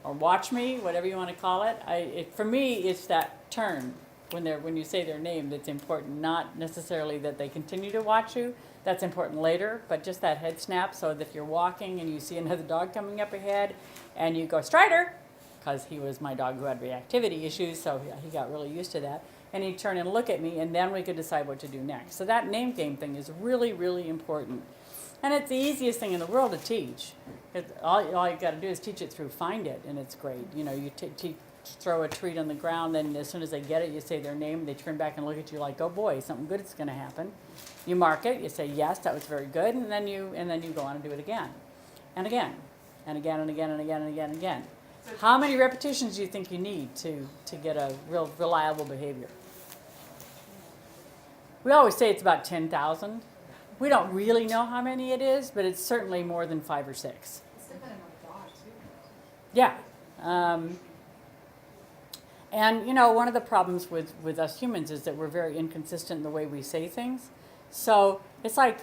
or watch me, whatever you want to call it. For me, it's that turn when you say their name that's important. Not necessarily that they continue to watch you. That's important later, but just that head snap, so that if you're walking and you see another dog coming up ahead, and you go Strider, because he was my dog who had reactivity issues, so he got really used to that. And he'd turn and look at me, and then we could decide what to do next. So that name game thing is really, really important. And it's the easiest thing in the world to teach. All you got to do is teach it through Find It, and it's great. You know, you throw a treat on the ground, then as soon as they get it, you say their name, they turn back and look at you like, oh boy, something good is going to happen. You mark it, you say, yes, that was very good, and then you go on and do it again. And again, and again, and again, and again, and again, and again. How many repetitions do you think you need to get a real reliable behavior? We always say it's about 10,000. We don't really know how many it is, but it's certainly more than 5 or 6. It's dependent on the dog too. Yeah. And, you know, one of the problems with us humans is that we're very inconsistent in the way we say things. So it's like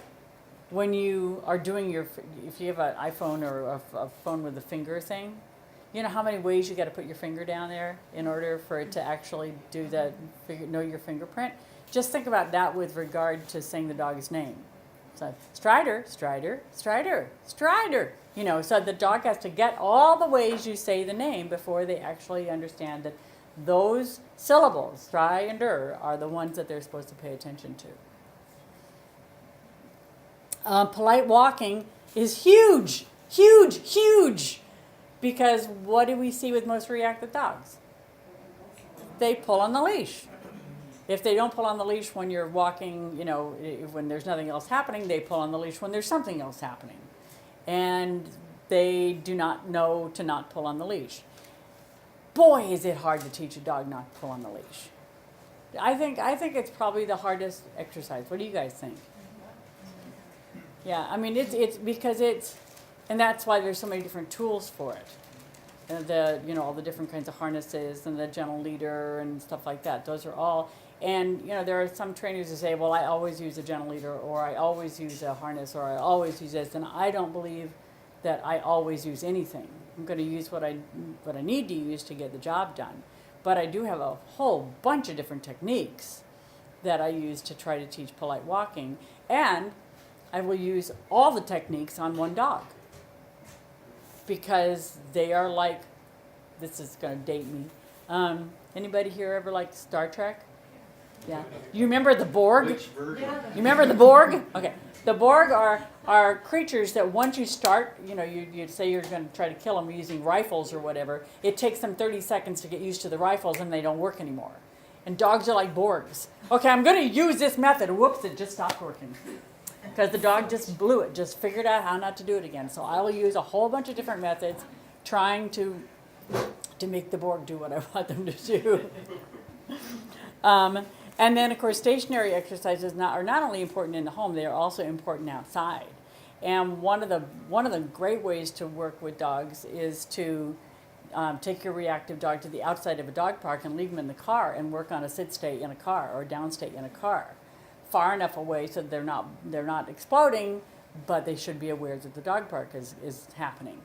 when you are doing if you have an iPhone or a phone with a finger thing, you know how many ways you got to put your finger down there in order for it to actually do that, know your fingerprint? Just think about that with regard to saying the dog's name. So Strider, Strider, Strider, Strider. You know, so the dog has to get all the ways you say the name before they actually understand that those syllables, Strider, are the ones that they're supposed to pay attention to. Polite walking is huge, huge, huge. Because what do we see with most reactive dogs? They pull on the leash. If they don't pull on the leash when you're walking, you know, when there's nothing else happening, they pull on the leash when there's something else happening. And they do not know to not pull on the leash. Boy, is it hard to teach a dog not to pull on the leash. I think it's probably the hardest exercise. What do you guys think? Yeah, I mean, it's because and that's why there's so many different tools for it. And all the different kinds of harnesses and the gentle leader and stuff like that. Those are all, and you know, there are some trainers who say, well, I always use a gentle leader, or I always use a harness, or I always use this, and I don't believe that I always use anything. I'm going to use what I need to use to get the job done. But I do have a whole bunch of different techniques that I use to try to teach polite walking, and I will use all the techniques on one dog. Because they are like, this is going to date me. Anybody here ever liked Star Trek? Yeah. You remember the Borg? Which version? You remember the Borg? Okay. The Borg are creatures that once you start, you know, you say you're going to try to kill them using rifles or whatever, it takes them 30 seconds to get used to the rifles and they don't work anymore. And dogs are like Borgs. Okay, I'm going to use this method. Whoops, it just stopped working. Because the dog just blew it, just figured out how not to do it again. So I will use a whole bunch of different methods trying to make the Borg do what I want them to do. And then, of course, stationary exercises are not only important in the home, they are also important outside. And one of the great ways to work with dogs is to take your reactive dog to the outside of a dog park and leave them in the car and work on a sit stay in a car or a down stay in a car. Far enough away so they're not exploding, but they should be aware that the dog park is happening.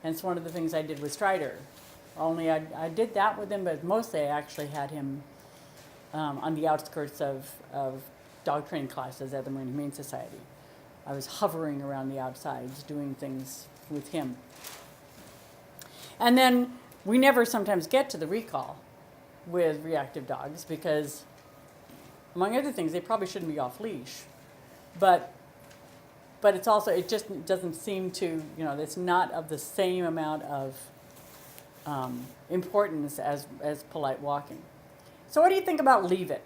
And it's one of the things I did with Strider. Only I did that with him, but mostly I actually had him on the outskirts of dog training classes at the Marine Humane Society. I was hovering around the outsides doing things with him. And then we never sometimes get to the recall with reactive dogs because, among other things, they probably shouldn't be off leash. But it's also, it just doesn't seem to, you know, it's not of the same amount of importance as polite walking. So what do you think about leave it?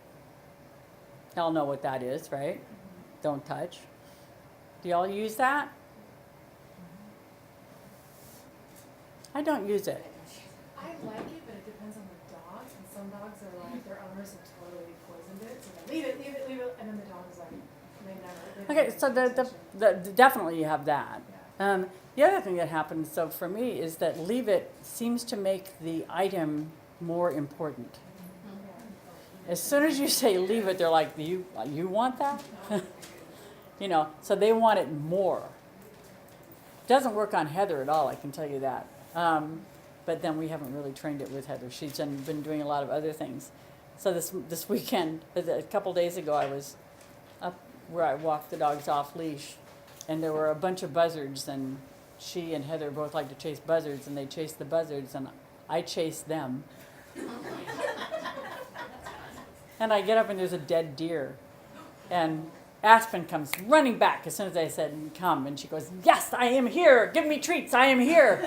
Y'all know what that is, right? Don't touch. Do y'all use that? I don't use it. I like it, but it depends on the dog, and some dogs are like, their owners have totally poisoned it, so they leave it, and then the dog is like, they never. Okay, so definitely you have that. The other thing that happens, so for me, is that leave it seems to make the item more important. As soon as you say leave it, they're like, you want that? You know, so they want it more. Doesn't work on Heather at all, I can tell you that. But then we haven't really trained it with Heather. She's been doing a lot of other things. So this weekend, a couple days ago, I was up where I walked the dogs off leash, and there were a bunch of buzzards, and she and Heather both like to chase buzzards, and they chased the buzzards, and I chased them. And I get up and there's a dead deer, and Aspen comes running back as soon as I said come, and she goes, yes, I am here, give me treats, I am here.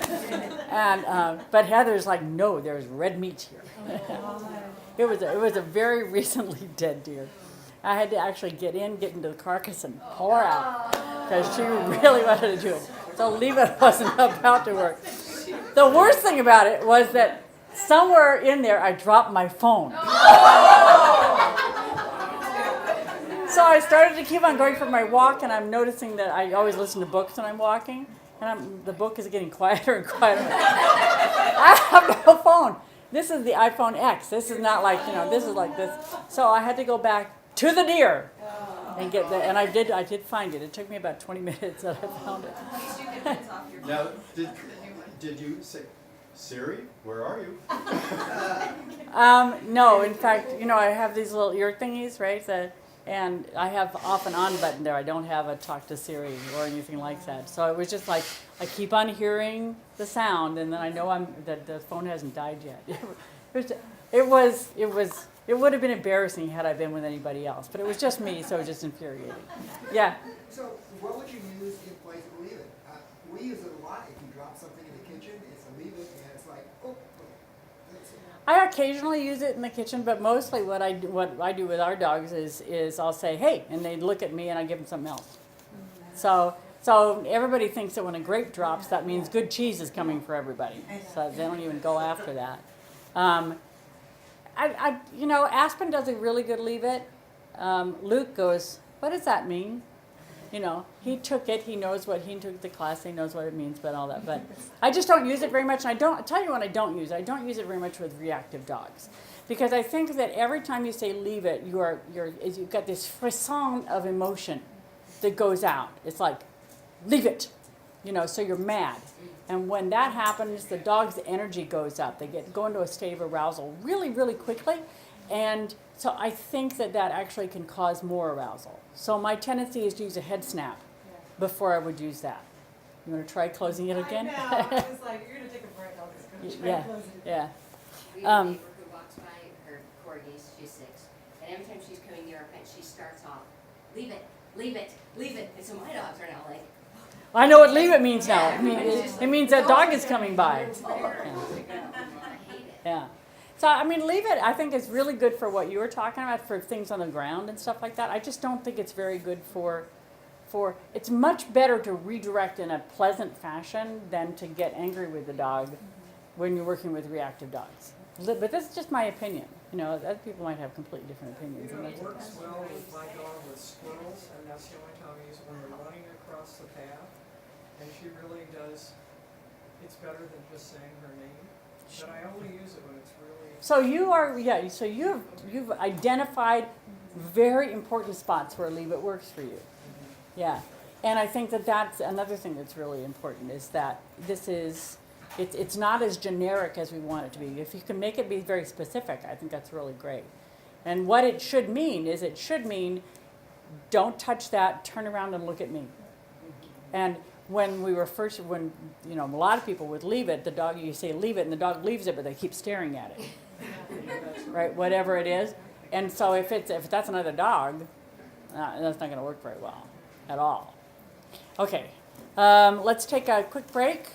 And but Heather's like, no, there's red meat here. It was a very recently dead deer. I had to actually get into the carcass and pour out because she really wanted to do it. So leave it wasn't about to work. The worst thing about it was that somewhere in there I dropped my phone. So I started to keep on going for my walk, and I'm noticing that I always listen to books when I'm walking, and the book is getting quieter and quieter. I have no phone. This is the iPhone X. This is not like, this is like this. So I had to go back to the deer and get that, and I did find it. It took me about 20 minutes that I found it. Now, did you say, Siri, where are you? No, in fact, I have these little ear thingies, right? And I have off and on button there. I don't have a talk to Siri or anything like that. So it was just like I keep on hearing the sound, and then I know that the phone hasn't died yet. It would have been embarrassing had I been with anybody else, but it was just me, so it was just infuriating. Yeah. So what would you use in place of leave it? We use it a lot. If you drop something in the kitchen, it's a leave it, and it's like, oh, that's it. I occasionally use it in the kitchen, but mostly what I do with our dogs is I'll say, hey, and they look at me and I give them something else. So everybody thinks that when a grape drops, that means good cheese is coming for everybody. So they don't even go after that. Aspen does a really good leave it. Luke goes, what does that mean? He took it. He knows what he took the class. He knows what it means, but all that. But I just don't use it very much. And I'll tell you what I don't use. I don't use it very much with reactive dogs, because I think that every time you say leave it, you've got this frisson of emotion that goes out. It's like, leave it, so you're mad. And when that happens, the dog's energy goes up. They go into a state of arousal really, really quickly. And so I think that actually can cause more arousal. So my tendency is to use a head snap before I would use that. You want to try closing it again? I know. I was like, you're going to take a break. I'll just go try and close it again. We have a neighbor who walks by her corgis, she's 6, and every time she's coming near our fence, she starts off, leave it, leave it, leave it. And so my dogs are now like, I know what leave it means now. It means that dog is coming by. I hate it. Yeah. So, leave it, I think, is really good for what you were talking about, for things on the ground and stuff like that. I just don't think it's very good for it's much better to redirect in a pleasant fashion than to get angry with the dog when you're working with reactive dogs. But this is just my opinion. Other people might have completely different opinions. And It that's works well with my dog with squirrels, and that's the only time I use it when they're running across the path. And she really does, it's better than just saying her name. But I only use it when it's really. So you've identified very important spots where leave it works for you. Yeah. And I think that's another thing that's really important, is that it's not as generic as we want it to be. If you can make it be very specific, I think that's really great. And what it should mean is don't touch that, turn around and look at me. And when a lot of people would leave it, you say leave it, and the dog leaves it, but they keep staring at it. Right, whatever it is. And so if that's another dog, that's not going to work very well at all. Okay, let's take a quick break.